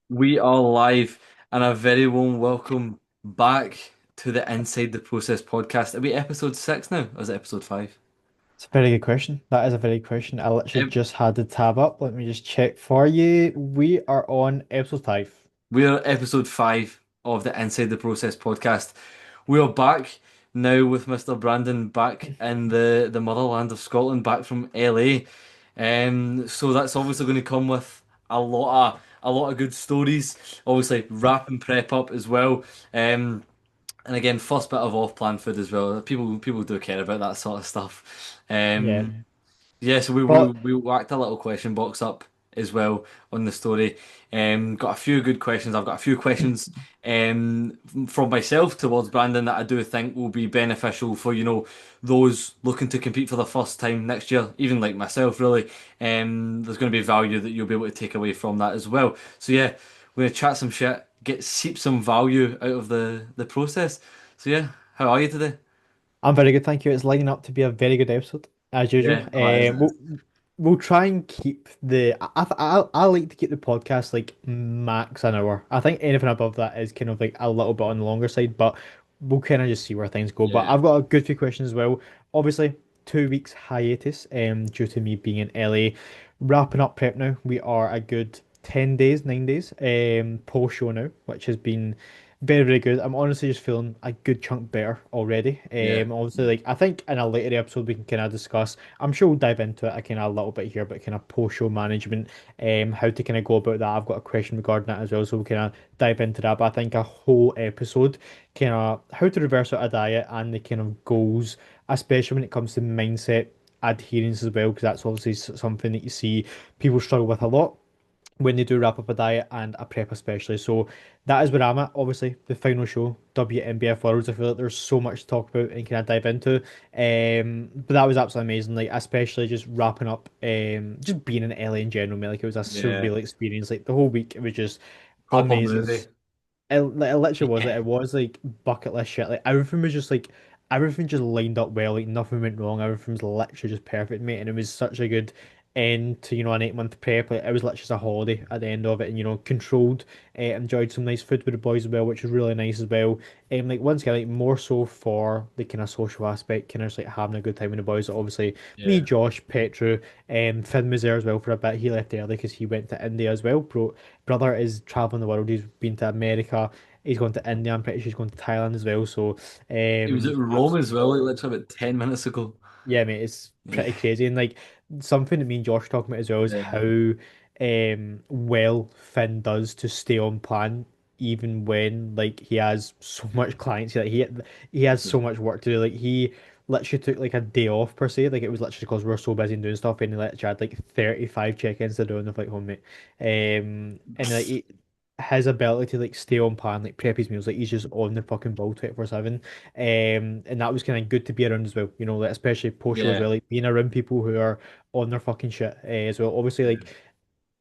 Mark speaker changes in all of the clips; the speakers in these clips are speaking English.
Speaker 1: We are live and a very warm welcome back to the Inside the Process podcast. Are we episode six now? Or is it episode five?
Speaker 2: It's a very good question. That is a very good question. I literally
Speaker 1: Um,
Speaker 2: just had the tab up. Let me just check for you. We are on episode 5.
Speaker 1: we are episode five of the Inside the Process podcast. We are back now with Mr. Brandon back in the motherland of Scotland, back from LA. So that's obviously going to come with a lot of good stories. Obviously, wrap and prep up as well. And again, first bit of off-plan food as well. People do care about that sort of stuff.
Speaker 2: Yeah.
Speaker 1: Yeah, so we, we
Speaker 2: But
Speaker 1: we whacked a little question box up as well on the story. Got a few good questions. I've got a few questions from myself towards Brandon that I do think will be beneficial for, those looking to compete for the first time next year, even like myself, really. There's going to be value that you'll be able to take away from that as well. So yeah, we're gonna chat some shit, seep some value out of the process. So yeah, how are you today?
Speaker 2: I'm very good, thank you. It's lining up to be a very good episode, as usual.
Speaker 1: Yeah, oh, that is it.
Speaker 2: We'll try and keep I like to keep the podcast like max an hour. I think anything above that is kind of like a little bit on the longer side, but we'll kind of just see where things go. But
Speaker 1: Yeah,
Speaker 2: I've got a good few questions as well. Obviously, 2 weeks hiatus due to me being in LA. Wrapping up prep now. We are a good 10 days, 9 days post show now, which has been very, very good. I'm honestly just feeling a good chunk better already.
Speaker 1: yeah,
Speaker 2: Obviously, like I think in a later episode we can kind of discuss. I'm sure we'll dive into it. I kind of a little bit here, but kind of post-show management, how to kind of go about that. I've got a question regarding that as well, so we'll kind of dive into that. But I think a whole episode, kind of how to reverse out a diet and the kind of goals, especially when it comes to mindset, adherence as well, because that's obviously something that you see people struggle with a lot when they do wrap up a diet and a prep especially. So that is where I'm at. Obviously, the final show, WNBF Worlds. I feel like there's so much to talk about and kind of dive into. But that was absolutely amazing. Like especially just wrapping up, just being in LA in general, man. Like it was a
Speaker 1: yeah.
Speaker 2: surreal experience. Like the whole week, it was just
Speaker 1: Proper
Speaker 2: amazing.
Speaker 1: movie.
Speaker 2: It literally was like
Speaker 1: Yeah,
Speaker 2: it was like bucket list shit. Like everything was just like everything just lined up well. Like nothing went wrong. Everything was literally just perfect, mate. And it was such a good end to an 8 month prep. Like it was literally just a holiday at the end of it, and controlled. Enjoyed some nice food with the boys as well, which was really nice as well. Like once again, like more so for the kind of social aspect, kind of just like having a good time with the boys. Obviously, me,
Speaker 1: yeah.
Speaker 2: Josh, Petru, Finn was there as well for a bit. He left early because he went to India as well. Brother is traveling the world. He's been to America. He's going to India. I'm pretty sure he's going to Thailand as well. So,
Speaker 1: He was at Rome as well, like literally about 10 minutes ago.
Speaker 2: yeah, mate, it's
Speaker 1: Yeah,
Speaker 2: pretty crazy. And like something that me and Josh are talking about as well is
Speaker 1: yeah,
Speaker 2: how well Finn does to stay on plan even when like he has so much clients. Like he has
Speaker 1: yeah,
Speaker 2: so much work to do. Like he literally took like a day off per se. Like it was literally because we are so busy and doing stuff and he literally had like 35 check-ins to do on the flight home, mate. And like his ability to like stay on plan, like prep his meals, like he's just on the fucking ball 24/7. And that was kind of good to be around as well, like especially post show as
Speaker 1: yeah,
Speaker 2: well, like being around people who are on their fucking shit as well. Obviously,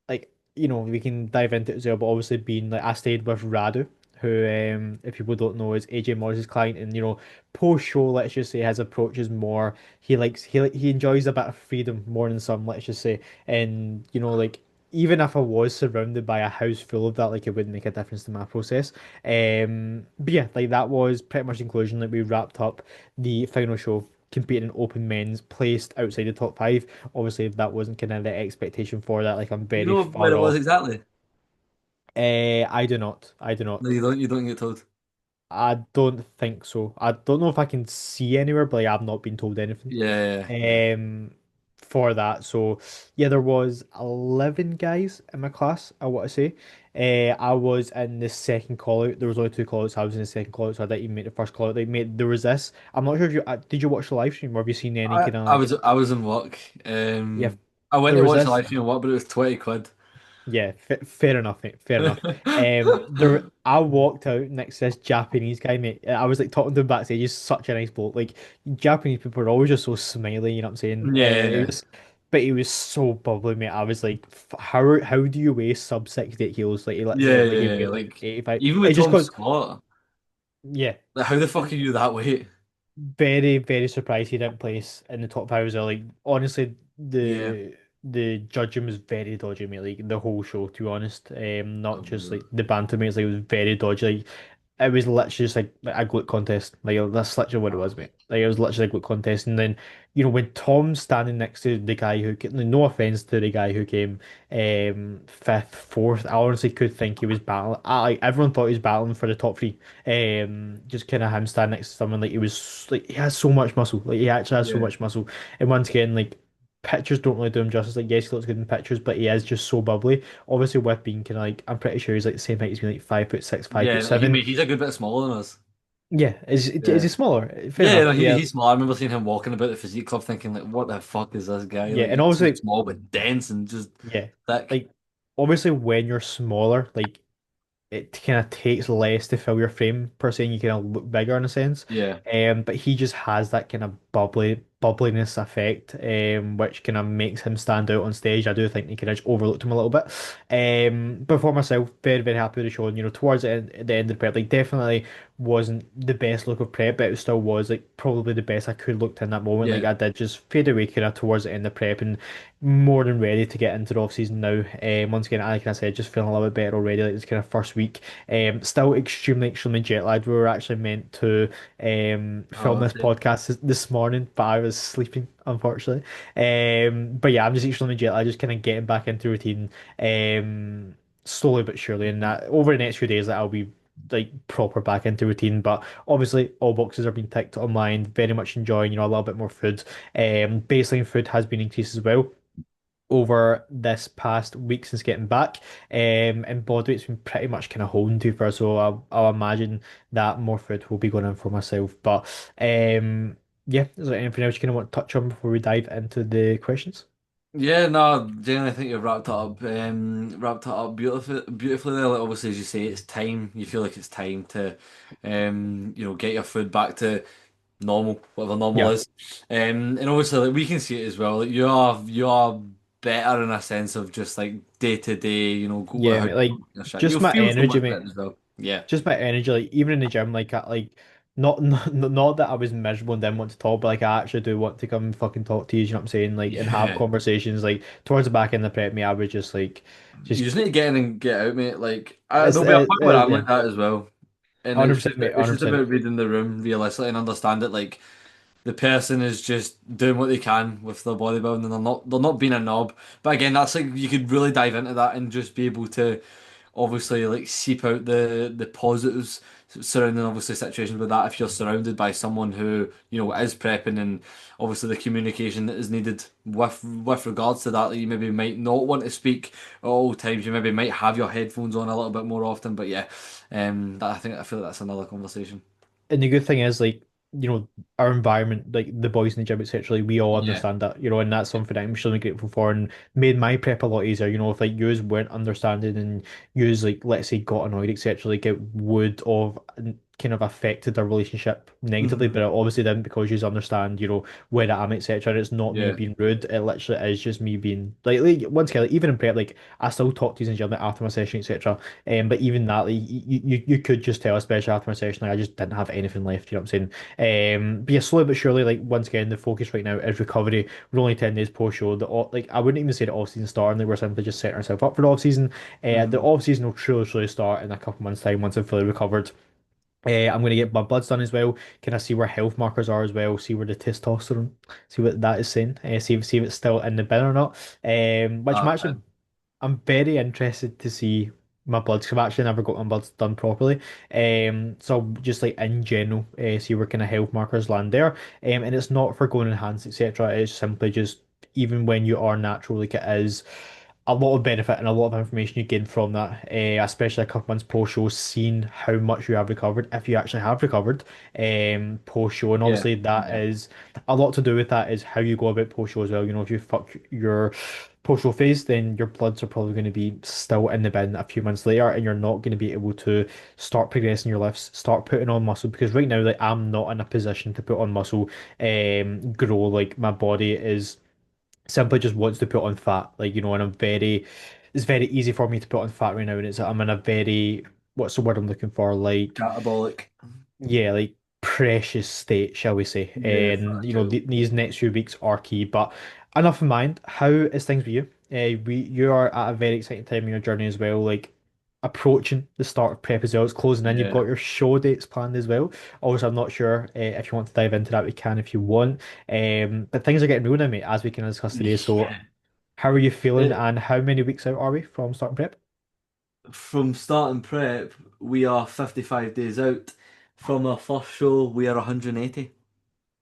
Speaker 1: yeah.
Speaker 2: we can dive into it as well, but obviously being like I stayed with Radu, who if people don't know is AJ Morris's client, and post show, let's just say his approach is more he enjoys a bit of freedom more than some, let's just say, and like. Even if I was surrounded by a house full of that, like it wouldn't make a difference to my process. But yeah, like that was pretty much the conclusion. Like we wrapped up the final show, competing in open men's, placed outside the top five. Obviously, that wasn't kind of the expectation for that. Like I'm
Speaker 1: You
Speaker 2: very
Speaker 1: know where
Speaker 2: far
Speaker 1: it was
Speaker 2: off.
Speaker 1: exactly?
Speaker 2: I do not. I do
Speaker 1: No,
Speaker 2: not.
Speaker 1: you don't get told.
Speaker 2: I don't think so. I don't know if I can see anywhere, but like, I've not been told anything.
Speaker 1: Yeah, yeah.
Speaker 2: Um, for that. So yeah, there was 11 guys in my class, I want to say. I was in the second call out. There was only two call outs. I was in the second call out, so I didn't even make the first call out. Like, mate, there was this. I'm not sure if you did you watch the live stream or have you seen any
Speaker 1: I,
Speaker 2: kind of
Speaker 1: I
Speaker 2: like
Speaker 1: was I was in work.
Speaker 2: yeah,
Speaker 1: I went
Speaker 2: there
Speaker 1: to
Speaker 2: was
Speaker 1: watch a
Speaker 2: this.
Speaker 1: live stream in work, but it was 20 quid.
Speaker 2: Yeah, fair enough, mate. Fair enough. I walked out next to this Japanese guy, mate. I was like talking to him backstage. He's such a nice bloke. Like Japanese people are always just so smiley. You know what I'm saying?
Speaker 1: Yeah,
Speaker 2: But he was so bubbly, mate. I was like, how do you weigh sub 68 kilos? Like he
Speaker 1: yeah,
Speaker 2: literally, like he
Speaker 1: yeah, yeah.
Speaker 2: weighed like
Speaker 1: Like
Speaker 2: 85.
Speaker 1: even with
Speaker 2: It's just
Speaker 1: Tom
Speaker 2: cause,
Speaker 1: Scott,
Speaker 2: yeah.
Speaker 1: like how the fuck are you that weight?
Speaker 2: Very, very surprised he didn't place in the top five as well. Like honestly,
Speaker 1: Yeah,
Speaker 2: the the judging was very dodgy, mate. Like the whole show, to be honest. Not just
Speaker 1: Um,
Speaker 2: like the banter, mate. Like, it was very dodgy. Like, it was literally just like a glute contest. Like that's literally what it was, mate. Like it was literally a glute contest. And then, when Tom's standing next to the guy who, like, no offense to the guy who came fifth, fourth, I honestly could think he was battling. Like everyone thought he was battling for the top three. Just kind of him standing next to someone like he was like he has so much muscle. Like he actually has so
Speaker 1: yeah.
Speaker 2: much muscle. And once again, like pictures don't really do him justice. Like, yes, he looks good in pictures, but he is just so bubbly. Obviously, with being kind of like, I'm pretty sure he's like the same height. He's been like 5'6", five
Speaker 1: Yeah,
Speaker 2: foot
Speaker 1: like,
Speaker 2: seven.
Speaker 1: he's a good bit smaller than us.
Speaker 2: Yeah, is
Speaker 1: Yeah.
Speaker 2: he smaller? Fair
Speaker 1: Yeah,
Speaker 2: enough.
Speaker 1: no,
Speaker 2: Yeah,
Speaker 1: he's small. I remember seeing him walking about the physique club thinking like, what the fuck is this guy?
Speaker 2: yeah,
Speaker 1: Like
Speaker 2: and
Speaker 1: he's so
Speaker 2: obviously,
Speaker 1: small but dense and just
Speaker 2: yeah,
Speaker 1: thick.
Speaker 2: like obviously when you're smaller, like it kind of takes less to fill your frame per se, and you kind of look bigger in a sense.
Speaker 1: Yeah.
Speaker 2: But he just has that kind of bubbliness effect, which kind of makes him stand out on stage. I do think he kind of just overlooked him a little bit. But for myself, very very happy with the show. And towards the end of the prep, like definitely wasn't the best look of prep, but it still was like probably the best I could looked in that moment. Like
Speaker 1: Yeah.
Speaker 2: I did just fade away kind of towards the end of prep and more than ready to get into the off season now. Once again, like I said, just feeling a little bit better already. Like this kind of first week. Still extremely jet lagged. We were actually meant to film
Speaker 1: Oh,
Speaker 2: this
Speaker 1: okay.
Speaker 2: podcast this morning, but I was sleeping, unfortunately. But yeah, I'm just extremely jet lagged, just kind of getting back into routine, slowly but surely. And that over the next few days, that I'll be like proper back into routine. But obviously, all boxes are being ticked online. Very much enjoying, a little bit more food. Baseline food has been increased as well over this past week since getting back. And body weight's been pretty much kind of holding to for, so I'll imagine that more food will be going in for myself. But yeah, is there anything else you kind of want to touch on before we dive into the questions?
Speaker 1: Yeah, no, generally I think you've wrapped it up beautifully there. Like obviously, as you say, it's time. You feel like it's time to, get your food back to normal, whatever normal
Speaker 2: Yeah.
Speaker 1: is. And obviously, like we can see it as well. Like you are better in a sense of just like day to day. Go
Speaker 2: Yeah,
Speaker 1: how
Speaker 2: mate,
Speaker 1: you
Speaker 2: like
Speaker 1: go your shit.
Speaker 2: just
Speaker 1: You'll
Speaker 2: my
Speaker 1: feel so
Speaker 2: energy,
Speaker 1: much
Speaker 2: mate.
Speaker 1: better as well. Yeah,
Speaker 2: Just my energy, like even in the gym, not that I was miserable and didn't want to talk, but like I actually do want to come and fucking talk to you, you know what I'm saying? Like and have
Speaker 1: yeah.
Speaker 2: conversations. Like towards the back end of the prep, me, I was just like
Speaker 1: You
Speaker 2: just
Speaker 1: just need to get in and get out, mate. Like
Speaker 2: it's
Speaker 1: there'll be a point where I'm
Speaker 2: yeah.
Speaker 1: like that as well. And it's just
Speaker 2: 100%,
Speaker 1: about,
Speaker 2: mate,
Speaker 1: it's just
Speaker 2: 100%.
Speaker 1: about reading the room realistically and understand it. Like the person is just doing what they can with their bodybuilding, and they're not being a knob. But again, that's like you could really dive into that and just be able to obviously like seep out the positives surrounding obviously situations with that. If you're surrounded by someone who is prepping, and obviously the communication that is needed with regards to that, you maybe might not want to speak at all times. You maybe might have your headphones on a little bit more often. But yeah, I feel like that's another conversation.
Speaker 2: And the good thing is, like, our environment, like the boys in the gym, etc., like, we all
Speaker 1: Yeah.
Speaker 2: understand that, and that's something I'm extremely grateful for and made my prep a lot easier. If like yous weren't understanding and yous, like, let's say, got annoyed, etc., like it would have kind of affected our relationship negatively,
Speaker 1: Hmm.
Speaker 2: but it obviously didn't because yous understand, where I am, etc. It's not me
Speaker 1: Yeah.
Speaker 2: being rude, it literally is just me being like once again, like, even in prep, like I still talk to you in the gym like, after my session, etc. But even that, like, you could just tell, especially after my session, like I just didn't have anything left. You know what I'm saying? But yeah, slowly but surely, like once again, the focus right now is recovery. We're only 10 days post show. Like I wouldn't even say the off season starting. Like we're simply just setting ourselves up for the off season. The
Speaker 1: Hmm.
Speaker 2: off season will truly start in a couple months' time once I'm fully recovered. I'm going to get my bloods done as well. Can I see where health markers are as well? See where the testosterone, see what that is saying. See if it's still in the bin or not. Which
Speaker 1: Okay.
Speaker 2: I'm very interested to see my bloods. 'Cause I've actually never got my bloods done properly. So just like in general, see where kind of health markers land there. And it's not for going enhanced, etc. It's simply just even when you are natural, like it is a lot of benefit and a lot of information you gain from that, especially a couple months post show, seeing how much you have recovered, if you actually have recovered, post show. And
Speaker 1: Yeah.
Speaker 2: obviously, that
Speaker 1: Yeah.
Speaker 2: is a lot to do with that, is how you go about post show as well. If you fuck your post show phase, then your bloods are probably going to be still in the bin a few months later, and you're not going to be able to start progressing your lifts, start putting on muscle. Because right now, like, I'm not in a position to put on muscle, grow. Like, my body is simply just wants to put on fat. Like, and it's very easy for me to put on fat right now. And I'm in a very, what's the word I'm looking for? Like,
Speaker 1: Catabolic.
Speaker 2: yeah, like precious state, shall we say.
Speaker 1: Yeah,
Speaker 2: And,
Speaker 1: fragile.
Speaker 2: these next few weeks are key. But enough in mind. How is things with you? You are at a very exciting time in your journey as well. Like approaching the start of prep as well. It's closing in. You've
Speaker 1: Yeah.
Speaker 2: got your show dates planned as well. Also, I'm not sure if you want to dive into that. We can if you want. But things are getting real now, mate, as we can discuss today. So,
Speaker 1: Yeah.
Speaker 2: how are you feeling,
Speaker 1: It,
Speaker 2: and how many weeks out are we from starting prep?
Speaker 1: from starting prep, we are 55 days out. From our first show, we are 180.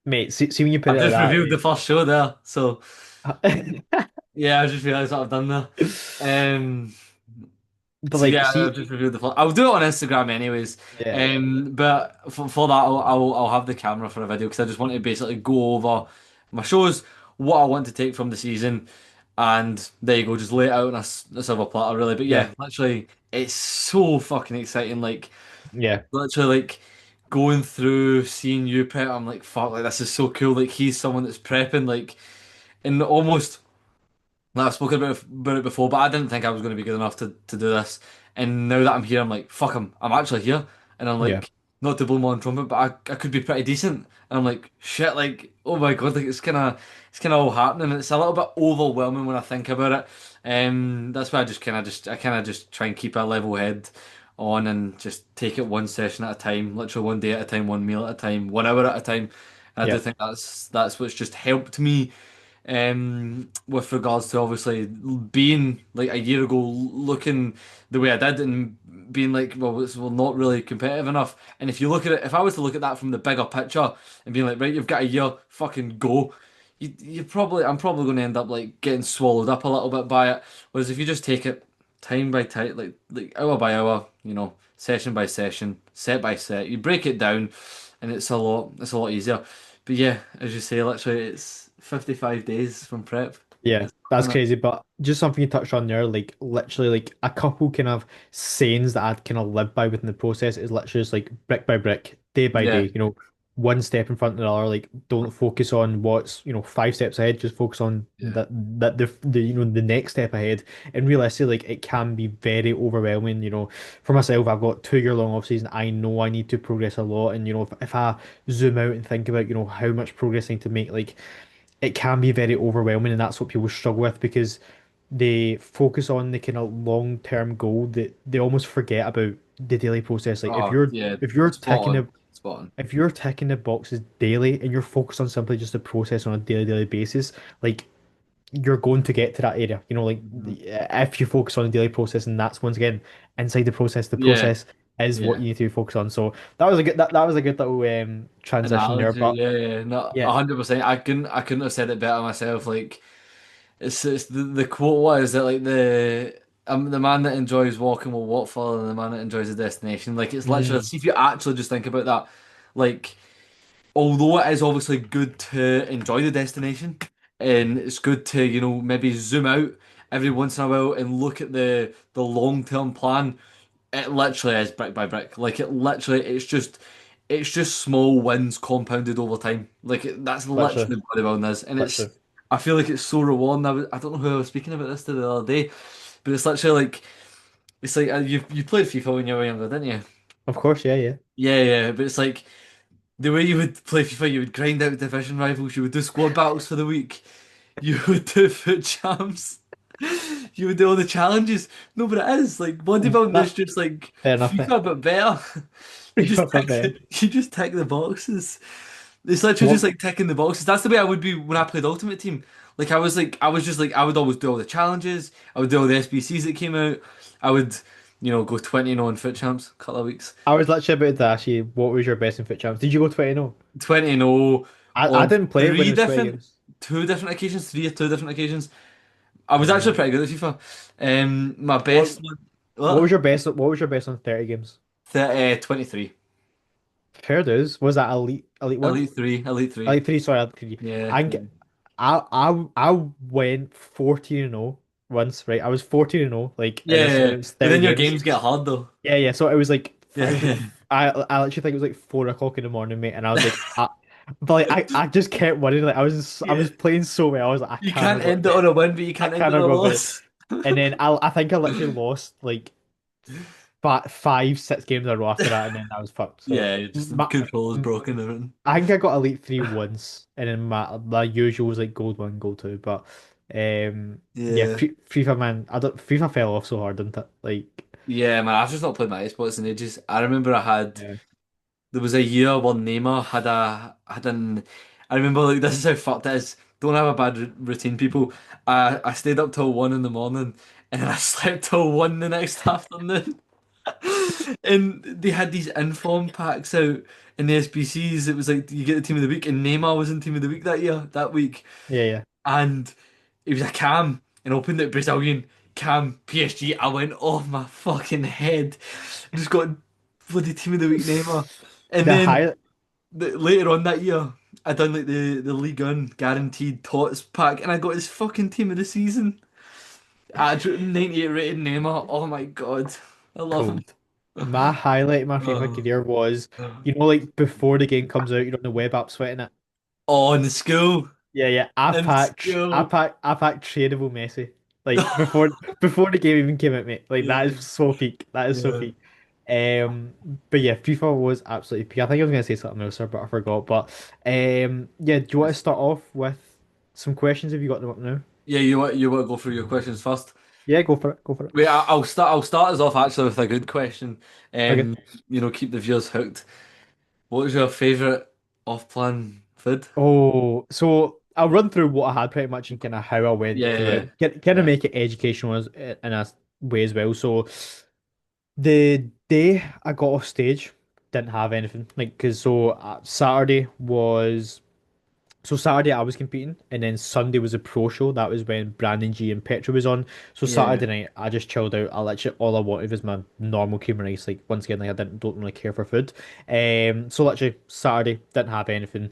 Speaker 2: Mate, see when you put
Speaker 1: I've
Speaker 2: it
Speaker 1: just
Speaker 2: like
Speaker 1: reviewed the first show there, so
Speaker 2: that.
Speaker 1: yeah, I just realised what I've done there. Um,
Speaker 2: But
Speaker 1: so
Speaker 2: like,
Speaker 1: yeah, I've
Speaker 2: see,
Speaker 1: just reviewed the first. I'll do it on Instagram anyways.
Speaker 2: yeah, yeah,
Speaker 1: But for that, I'll have the camera for a video because I just want to basically go over my shows, what I want to take from the season, and there you go, just lay it out on a silver platter, really. But
Speaker 2: yeah,
Speaker 1: yeah, literally, it's so fucking exciting. Like
Speaker 2: yeah,
Speaker 1: literally, like going through seeing you prep, I'm like, fuck, like this is so cool. Like he's someone that's prepping, like, and almost. Like, I've spoken about it before, but I didn't think I was going to be good enough to do this. And now that I'm here, I'm like, fuck, I'm actually here. And I'm
Speaker 2: yeah,
Speaker 1: like, not to blow my own trumpet, but I could be pretty decent. And I'm like, shit, like, oh my God, like it's kind of all happening. It's a little bit overwhelming when I think about it. That's why I kind of just try and keep a level head on and just take it one session at a time, literally one day at a time, one meal at a time, 1 hour at a time. And I do
Speaker 2: yeah,
Speaker 1: think that's what's just helped me with regards to obviously being like a year ago, looking the way I did and being like, well, it's well not really competitive enough. And if you look at it, if I was to look at that from the bigger picture and being like, right, you've got a year, fucking go. I'm probably going to end up like getting swallowed up a little bit by it. Whereas if you just take it time by time, like hour by hour, session by session, set by set, you break it down, and it's a lot easier. But yeah, as you say, literally, it's 55 days from prep.
Speaker 2: yeah.
Speaker 1: It's
Speaker 2: That's
Speaker 1: coming up.
Speaker 2: crazy. But just something you touched on there, like literally, like a couple kind of sayings that I'd kind of live by within the process is literally just like brick by brick, day by day.
Speaker 1: Yeah,
Speaker 2: One step in front of the other. Like, don't focus on what's 5 steps ahead. Just focus on
Speaker 1: yeah.
Speaker 2: the next step ahead. And realistically, like it can be very overwhelming. For myself, I've got 2 year long off season. I know I need to progress a lot, and if I zoom out and think about how much progress I need to make, like it can be very overwhelming, and that's what people struggle with because they focus on the kind of long term goal that they almost forget about the daily process. Like if
Speaker 1: Oh,
Speaker 2: you're
Speaker 1: yeah.
Speaker 2: if you're
Speaker 1: Spot
Speaker 2: ticking
Speaker 1: on.
Speaker 2: the
Speaker 1: Spot on.
Speaker 2: if you're ticking the boxes daily and you're focused on simply just the process on a daily basis, like you're going to get to that area. Like
Speaker 1: Mhm.
Speaker 2: if you focus on the daily process, and that's once again inside the process. The
Speaker 1: Yeah,
Speaker 2: process is what
Speaker 1: yeah.
Speaker 2: you need to focus on. So that was a good little transition there.
Speaker 1: Analogy.
Speaker 2: But
Speaker 1: Yeah, yeah. No,
Speaker 2: yeah.
Speaker 1: 100%. I couldn't have said it better myself. Like, it's the quote was that like the man that enjoys walking will walk further than the man that enjoys the destination. Like, it's literally,
Speaker 2: Mm,
Speaker 1: see if you actually just think about that. Like, although it is obviously good to enjoy the destination and it's good to, maybe zoom out every once in a while and look at the long-term plan, it literally is brick by brick. Like it's just small wins compounded over time. Like that's
Speaker 2: literally,
Speaker 1: literally what bodybuilding is. And
Speaker 2: literally.
Speaker 1: I feel like it's so rewarding. I don't know who I was speaking about this to the other day, but it's literally like you played FIFA when you were younger, didn't you?
Speaker 2: Of course, yeah, yeah.
Speaker 1: Yeah, yeah, but it's like the way you would play FIFA, you would grind out division rivals, you would do squad battles for the week, you would do foot champs, you would do all the challenges. No, but it is like bodybuilding is
Speaker 2: That
Speaker 1: just like
Speaker 2: fair enough, mate.
Speaker 1: FIFA but better. You just
Speaker 2: Proper
Speaker 1: tick
Speaker 2: man.
Speaker 1: you just tick the boxes. It's literally just
Speaker 2: What
Speaker 1: like ticking the boxes. That's the way I would be when I played Ultimate Team. Like I was just like I would always do all the challenges. I would do all the SBCs that came out. I would, go 20-0 in foot champs, a couple of weeks.
Speaker 2: I was literally about to ask you, what was your best in fit champs? Did you go 20-0?
Speaker 1: 20-0
Speaker 2: I
Speaker 1: on
Speaker 2: didn't play it when it
Speaker 1: three
Speaker 2: was 20
Speaker 1: different,
Speaker 2: games.
Speaker 1: two different occasions, three or two different occasions. I was actually
Speaker 2: Yeah.
Speaker 1: pretty good at FIFA. My
Speaker 2: What
Speaker 1: best one,
Speaker 2: what was
Speaker 1: what?
Speaker 2: your best on 30 games?
Speaker 1: 23.
Speaker 2: Fair dues. Was that elite one?
Speaker 1: Elite three, elite three.
Speaker 2: Elite three, sorry, elite three.
Speaker 1: Yeah,
Speaker 2: I
Speaker 1: yeah.
Speaker 2: g- I went 14-0 once, right? I was 14-0 like in
Speaker 1: Yeah,
Speaker 2: this
Speaker 1: yeah,
Speaker 2: and
Speaker 1: yeah.
Speaker 2: it was
Speaker 1: But
Speaker 2: 30
Speaker 1: then your
Speaker 2: games.
Speaker 1: games get hard though.
Speaker 2: Yeah, yeah. So it was like
Speaker 1: Yeah,
Speaker 2: I literally think it was like 4 o'clock in the morning, mate, and I was like, but like I just kept winning. Like I
Speaker 1: yeah.
Speaker 2: was playing so well. I was like, I
Speaker 1: You
Speaker 2: cannot
Speaker 1: can't
Speaker 2: go to
Speaker 1: end it
Speaker 2: bed.
Speaker 1: on a win, but you
Speaker 2: I
Speaker 1: can't end it on
Speaker 2: cannot
Speaker 1: a
Speaker 2: go to bed.
Speaker 1: loss.
Speaker 2: And then I think I literally lost like five, 6 games in a row after that, and then I was fucked. So
Speaker 1: Yeah, just the
Speaker 2: my,
Speaker 1: control is broken and everything.
Speaker 2: I think I got Elite Three once, and then my usual was like Gold One, Gold Two. But yeah,
Speaker 1: Yeah.
Speaker 2: FIFA man, I don't FIFA fell off so hard, didn't it? Like
Speaker 1: Yeah, man, I've just not played my Xbox in ages. I remember
Speaker 2: yeah,
Speaker 1: there was a year when Neymar had an I remember like this is how fucked it is. Don't have a bad routine, people. I stayed up till 1 in the morning and then I slept till 1 the next afternoon. And they had these inform packs out in the SBCs. It was like you get the team of the week, and Neymar was in team of the week that week.
Speaker 2: yeah.
Speaker 1: And it was a cam and opened it Brazilian cam PSG. I went off my fucking head. I just got bloody team of the week Neymar. And
Speaker 2: The
Speaker 1: then
Speaker 2: high
Speaker 1: later on that year, I done like the League One guaranteed tots pack, and I got his fucking team of the season. 98 rated Neymar. Oh my god, I love him.
Speaker 2: cold. My highlight of my FIFA
Speaker 1: Oh,
Speaker 2: career was, like before the game comes out, you're on the web app sweating it.
Speaker 1: oh, in the school,
Speaker 2: Yeah, yeah.
Speaker 1: in school.
Speaker 2: I packed tradable Messi. Like before the game even came out, mate. Like that is
Speaker 1: Yeah,
Speaker 2: so peak. That is so
Speaker 1: yeah.
Speaker 2: peak. But yeah, FIFA was absolutely peak. I think I was gonna say something else, there, but I forgot. But yeah, do you want to start off with some questions if you got them up now?
Speaker 1: Yeah, you want to go through your questions first?
Speaker 2: Yeah, go for it. Go for it.
Speaker 1: Wait, I'll start us off actually with a good question.
Speaker 2: Okay.
Speaker 1: Keep the viewers hooked. What was your favorite off-plan food?
Speaker 2: Oh, so I'll run through what I had pretty much and kind of how I went
Speaker 1: Yeah,
Speaker 2: through
Speaker 1: yeah,
Speaker 2: it. Kind of
Speaker 1: yeah.
Speaker 2: make it educational in a way as well. So the day I got off stage, didn't have anything. Like, because Saturday I was competing, and then Sunday was a pro show. That was when Brandon G and Petra was on. So
Speaker 1: Yeah.
Speaker 2: Saturday night I just chilled out. I literally all I wanted was my normal cream and rice. Like once again, like I don't really care for food. So literally Saturday didn't have anything.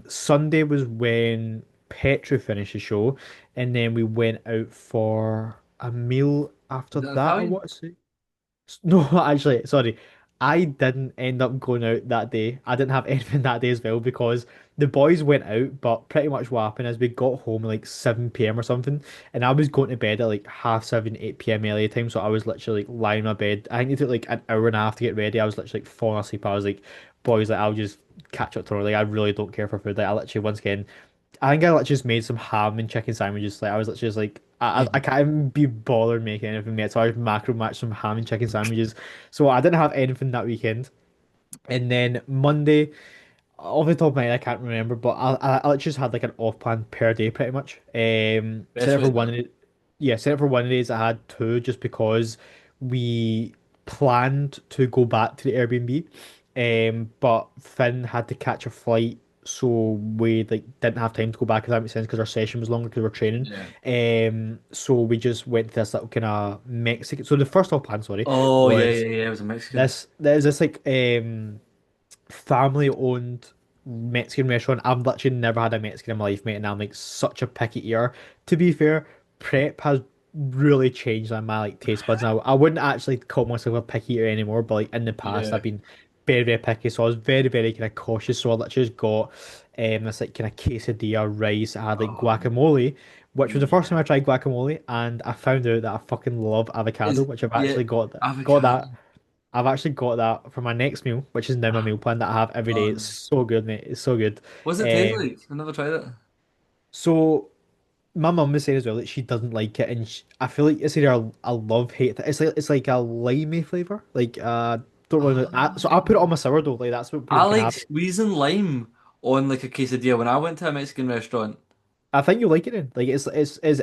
Speaker 2: Sunday was when Petra finished the show, and then we went out for a meal after
Speaker 1: Is it
Speaker 2: that. I
Speaker 1: Italian?
Speaker 2: want to say. No, actually, sorry. I didn't end up going out that day. I didn't have anything that day as well because the boys went out, but pretty much what happened is we got home like 7 p.m. or something, and I was going to bed at like half 7, 8 p.m. LA time, so I was literally like lying in my bed. I think it took like an hour and a half to get ready. I was literally like falling asleep. I was like, boys, like I'll just catch up tomorrow. Like I really don't care for food. Like I literally once again I think I like just made some ham and chicken sandwiches. Like I was literally just like I can't even be bothered making anything yet, so I just macro matched some ham and chicken sandwiches. So I didn't have anything that weekend. And then Monday, off the top of my head, I can't remember, but I just had like an off plan per day pretty much. Set
Speaker 1: Best
Speaker 2: it
Speaker 1: way
Speaker 2: for
Speaker 1: to do
Speaker 2: one
Speaker 1: it.
Speaker 2: of the, yeah, set it for one of the days. I had two just because we planned to go back to the Airbnb, but Finn had to catch a flight, so we like didn't have time to go back. If that makes sense, because our session was longer because we were training.
Speaker 1: Yeah.
Speaker 2: So we just went to this little kind of Mexican. So the first off plan, sorry,
Speaker 1: Oh yeah,
Speaker 2: was
Speaker 1: yeah, yeah. It was a Mexican.
Speaker 2: there's this like family owned Mexican restaurant. I've literally never had a Mexican in my life, mate, and I'm like such a picky eater. To be fair, prep has really changed on my like taste buds now. I wouldn't actually call myself a picky eater anymore, but like in the past
Speaker 1: Yeah.
Speaker 2: I've been very, very picky. So I was very, very kind of cautious. So I literally just got this like kind of quesadilla rice. I had like
Speaker 1: Oh
Speaker 2: guacamole, which was the first time
Speaker 1: yeah.
Speaker 2: I tried guacamole, and I found out that I fucking love avocado,
Speaker 1: Is
Speaker 2: which I've
Speaker 1: yeah
Speaker 2: actually got
Speaker 1: avocado.
Speaker 2: that I've actually got that for my next meal, which is now my meal plan that I have every day. It's
Speaker 1: Um,
Speaker 2: so good, mate. It's so good.
Speaker 1: what's it taste
Speaker 2: Um,
Speaker 1: like? I never tried it.
Speaker 2: so my mum was saying as well that she doesn't like it, and I feel like it's either a love hate. It's like a limey flavor. Like don't really know. So I put it on my sourdough. Like that's what
Speaker 1: I
Speaker 2: people can
Speaker 1: like
Speaker 2: have.
Speaker 1: squeezing lime on like a quesadilla when I went to a Mexican restaurant.
Speaker 2: I think you'll like it then. Like it's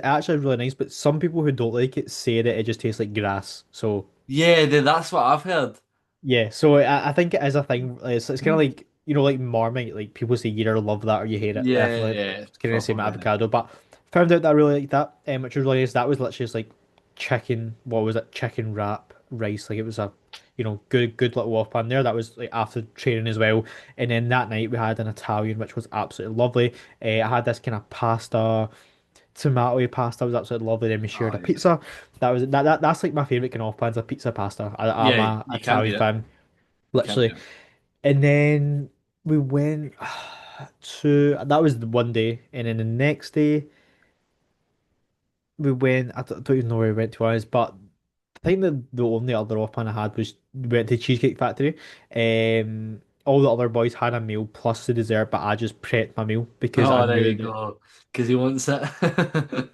Speaker 2: actually really nice, but some people who don't like it say that it just tastes like grass. So.
Speaker 1: Yeah, that's what I've heard.
Speaker 2: Yeah, so I think it is a thing. It's kind of like like Marmite. Like people say you either love that or you hate it. I
Speaker 1: Yeah,
Speaker 2: feel like
Speaker 1: yeah,
Speaker 2: it's kind of the same with
Speaker 1: proper.
Speaker 2: avocado. But found out that I really like that, which was really nice. That was literally just like chicken. What was it? Chicken wrap rice. Like it was a good little off pan there. That was like after training as well. And then that night we had an Italian, which was absolutely lovely. I had this kind of tomato pasta was absolutely lovely. Then we shared
Speaker 1: Oh
Speaker 2: a
Speaker 1: yeah,
Speaker 2: pizza. That's like my favorite kind of off pans, a pizza pasta. I'm
Speaker 1: yeah.
Speaker 2: a
Speaker 1: You can't beat
Speaker 2: Italian
Speaker 1: it.
Speaker 2: fan.
Speaker 1: You can't beat
Speaker 2: Literally.
Speaker 1: it.
Speaker 2: And then we went to that was the one day, and then the next day we went. I don't even know where we went to, honest, but think that the only other off plan I had was went to Cheesecake Factory. All the other boys had a meal plus the dessert, but I just prepped my meal because I
Speaker 1: Oh, there
Speaker 2: knew
Speaker 1: you
Speaker 2: that
Speaker 1: go. Because he wants it.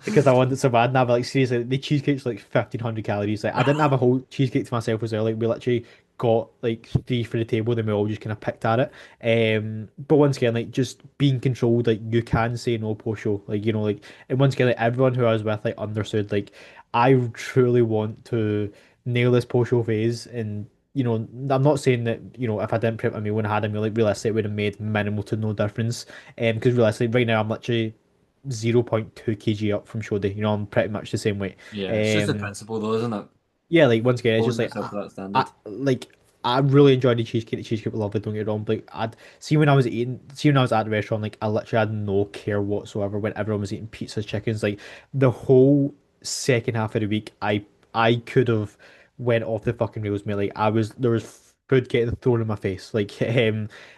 Speaker 2: because I wanted so bad. Now, but like seriously, the cheesecake's like 1,500 calories. Like I didn't have a whole cheesecake to myself as well. Like we literally got like three for the table, then we all just kind of picked at it. But once again, like just being controlled, like you can say no post show, like like, and once again, like everyone who I was with, like understood, like I truly want to nail this post show phase, and I'm not saying that if I didn't prep my meal when I had a meal, like realistically, it would have made minimal to no difference. Because realistically, right now I'm literally 0.2 kg up from show day. I'm pretty much the same weight.
Speaker 1: Yeah, it's just the
Speaker 2: Um,
Speaker 1: principle though, isn't it?
Speaker 2: yeah, like once again, it's just
Speaker 1: Holding
Speaker 2: like
Speaker 1: yourself to that
Speaker 2: I
Speaker 1: standard.
Speaker 2: like I really enjoyed the cheesecake. The cheesecake was lovely. Don't get me wrong. But like, I'd see when I was eating, see when I was at the restaurant, like I literally had no care whatsoever when everyone was eating pizzas, chickens. Like the whole second half of the week, I could have went off the fucking rails, mate. Like there was food getting thrown in my face. Like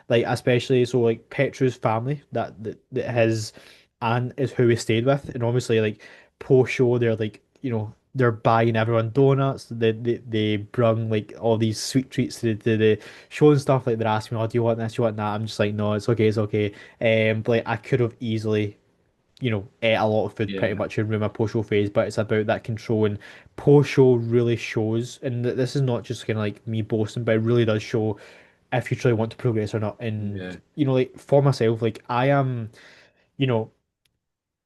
Speaker 2: especially so like Petra's family that his aunt is who we stayed with, and obviously like post show they're like they're buying everyone donuts. They brung like all these sweet treats to the show and stuff. Like they're asking me, "Oh, do you want this? Do you want that?" I'm just like, "No, it's okay, it's okay." But like I could have easily, ate a lot of food pretty
Speaker 1: Yeah,
Speaker 2: much in my post-show phase. But it's about that control, and post-show really shows. And this is not just kind of like me boasting, but it really does show if you truly want to progress or not. And
Speaker 1: yeah,
Speaker 2: like for myself, like I am, you know.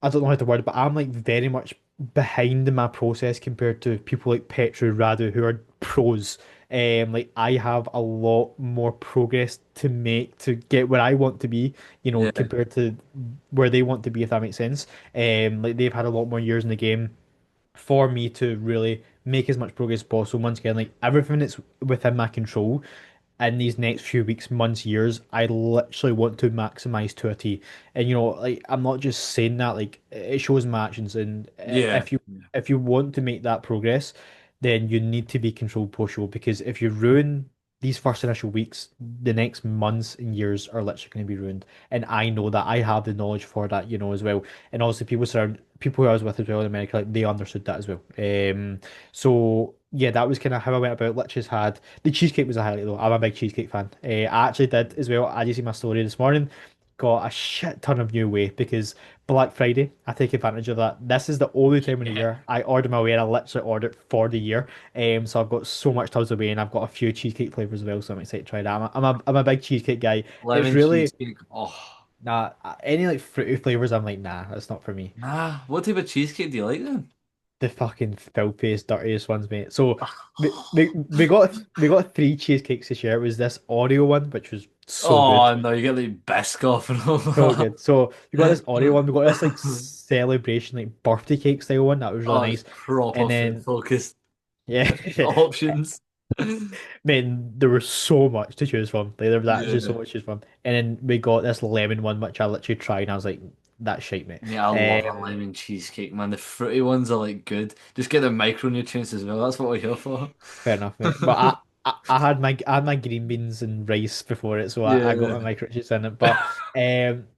Speaker 2: I don't know how to word it, but I'm like very much behind in my process compared to people like Petru Radu who are pros. Like I have a lot more progress to make to get where I want to be,
Speaker 1: yeah,
Speaker 2: compared to where they want to be, if that makes sense. Like they've had a lot more years in the game for me to really make as much progress as possible. Once again, like everything that's within my control in these next few weeks, months, years, I literally want to maximize to a T. And like I'm not just saying that, like it shows my actions. And
Speaker 1: yeah,
Speaker 2: if you want to make that progress, then you need to be controlled post show because if you ruin these first initial weeks, the next months and years are literally going to be ruined. And I know that I have the knowledge for that, as well. And also people who I was with as well in America, like they understood that as well. So yeah, that was kind of how I went about. Literally had the cheesecake was a highlight though. I'm a big cheesecake fan. I actually did as well. I just see my story this morning. Got a shit ton of new way because Black Friday, I take advantage of that. This is the only time in the
Speaker 1: yeah.
Speaker 2: year I order my way, and I literally order it for the year. So I've got so much tubs of way, and I've got a few cheesecake flavors as well. So I'm excited to try that. I'm a big cheesecake guy. It's
Speaker 1: Lemon
Speaker 2: really
Speaker 1: cheesecake. Oh,
Speaker 2: nah any like fruity flavors. I'm like nah, that's not for me.
Speaker 1: nah. What type of cheesecake do you like then?
Speaker 2: The fucking filthiest, dirtiest ones, mate. So we got three cheesecakes this year. It was this Oreo one, which was so good,
Speaker 1: Oh no, you get like Biscoff and
Speaker 2: so
Speaker 1: all
Speaker 2: good. So we got this Oreo one. We got this like
Speaker 1: that.
Speaker 2: celebration, like birthday cake style one that was really
Speaker 1: Oh, it's
Speaker 2: nice.
Speaker 1: proper
Speaker 2: And
Speaker 1: food
Speaker 2: then
Speaker 1: focused
Speaker 2: yeah,
Speaker 1: options.
Speaker 2: man, there was so much to choose from. Like, there was actually so
Speaker 1: Yeah.
Speaker 2: much to choose from. And then we got this lemon one, which I literally tried, and I was like, "That's shite, mate."
Speaker 1: Yeah, I love a lemon cheesecake, man. The fruity ones are like good. Just get the micronutrients as well. That's what we're here for.
Speaker 2: Fair enough, mate. But I had my green beans and rice before it, so I got
Speaker 1: Yeah.
Speaker 2: my microchips in it. But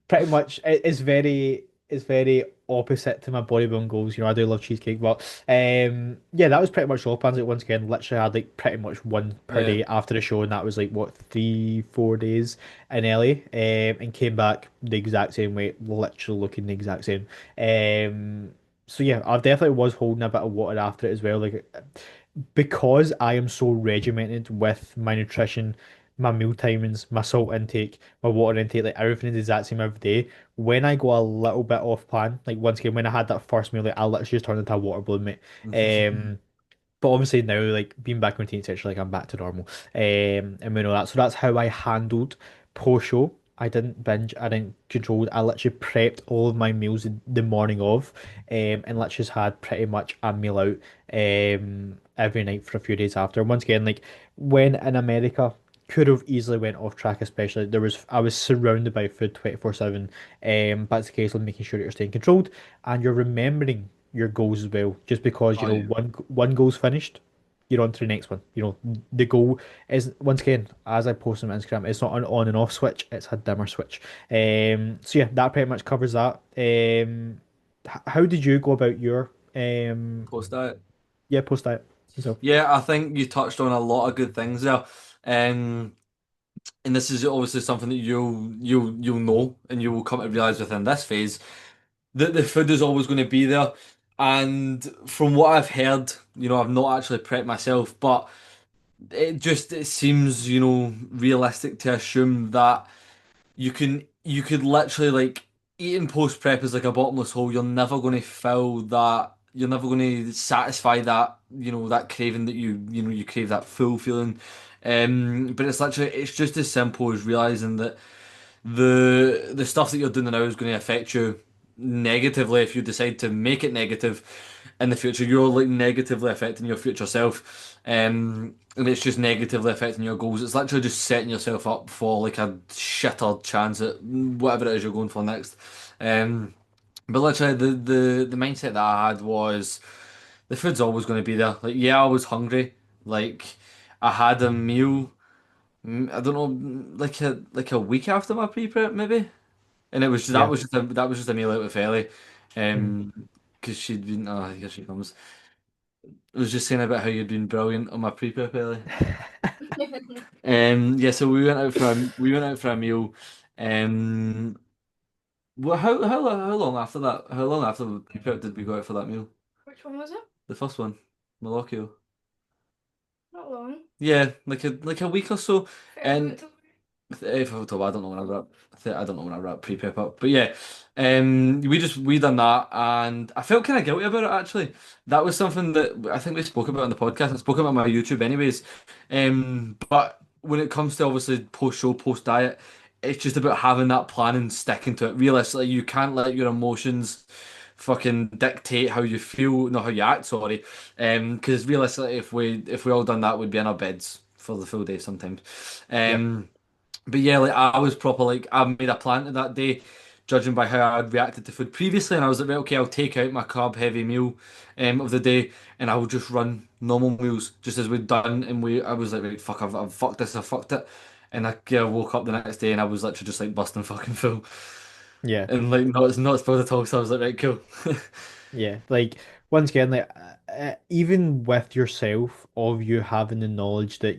Speaker 2: pretty much it's very opposite to my bodybuilding goals. I do love cheesecake, but yeah, that was pretty much all plans. Like once again, literally had like pretty much one per
Speaker 1: Yeah.
Speaker 2: day after the show, and that was like what 3-4 days in LA, and came back the exact same weight, literally looking the exact same. So yeah, I definitely was holding a bit of water after it as well. Like because I am so regimented with my nutrition, my meal timings, my salt intake, my water intake, like everything is the exact same every day. When I go a little bit off plan, like once again, when I had that first meal, like I literally just turned into a water balloon, mate. But obviously now, like being back in routine, etc., like I'm back to normal. And we know that. So that's how I handled post show. I didn't binge, I didn't control. I literally prepped all of my meals the morning of, and literally just had pretty much a meal out every night for a few days after. And once again, like when in America, could have easily went off track, especially I was surrounded by food 24/7. But it's a case of making sure that you're staying controlled and you're remembering your goals as well. Just because,
Speaker 1: Oh yeah.
Speaker 2: one goal's finished, you're on to the next one. The goal is once again, as I post on Instagram, it's not an on and off switch, it's a dimmer switch. So yeah, that pretty much covers that. How did you go about your
Speaker 1: Post diet.
Speaker 2: yeah, post diet? So
Speaker 1: Yeah, I think you touched on a lot of good things there. Um, and this is obviously something that you'll know and you will come to realize within this phase that the food is always going to be there. And from what I've heard, I've not actually prepped myself, but it seems, realistic to assume that you could literally like eating post prep is like a bottomless hole. You're never going to fill that. You're never going to satisfy that, that craving that you crave that full feeling. But it's just as simple as realizing that the stuff that you're doing now is going to affect you negatively if you decide to make it negative in the future. You're like negatively affecting your future self, and it's just negatively affecting your goals. It's literally just setting yourself up for like a shitter chance at whatever it is you're going for next. But literally, the mindset that I had was the food's always going to be there. Like, yeah, I was hungry. Like, I had a meal. I don't know, like a week after my pre-prep maybe, and it was
Speaker 2: yeah.
Speaker 1: that was just a meal out with Ellie,
Speaker 2: Mhm.
Speaker 1: because she'd been here she comes. I was just saying about how you'd been brilliant on my pre-prep Ellie. Yeah, so we went out for a meal. Um, how long after that? How long after the pre-prep did we go out for that meal?
Speaker 3: Which one was it?
Speaker 1: The first one, Malocchio.
Speaker 3: Not long.
Speaker 1: Yeah, like a week or so,
Speaker 3: Third of
Speaker 1: and
Speaker 3: October.
Speaker 1: If I told, I don't know when I wrap. I don't know when I wrap pre-prep up, but yeah, we done that, and I felt kind of guilty about it actually. That was something that I think we spoke about on the podcast. I spoke about on my YouTube, anyways. But when it comes to obviously post show, post diet, it's just about having that plan and sticking to it. Realistically, you can't let your emotions fucking dictate how you feel, not how you act. Sorry, because realistically, if we all done that, we'd be in our beds for the full day sometimes.
Speaker 2: Yep.
Speaker 1: But yeah, like I was proper like I made a plan to that day, judging by how I'd reacted to food previously, and I was like, right, okay, I'll take out my carb heavy meal of the day, and I will just run normal meals just as we'd done, and I was like, right, fuck, I've fucked this, I fucked it, and I yeah, woke up the next day and I was literally just like busting fucking full,
Speaker 2: Yeah.
Speaker 1: and like not spoiled at all, so I was like, right, cool,
Speaker 2: Yeah, like once again, like even with yourself, of you having the knowledge that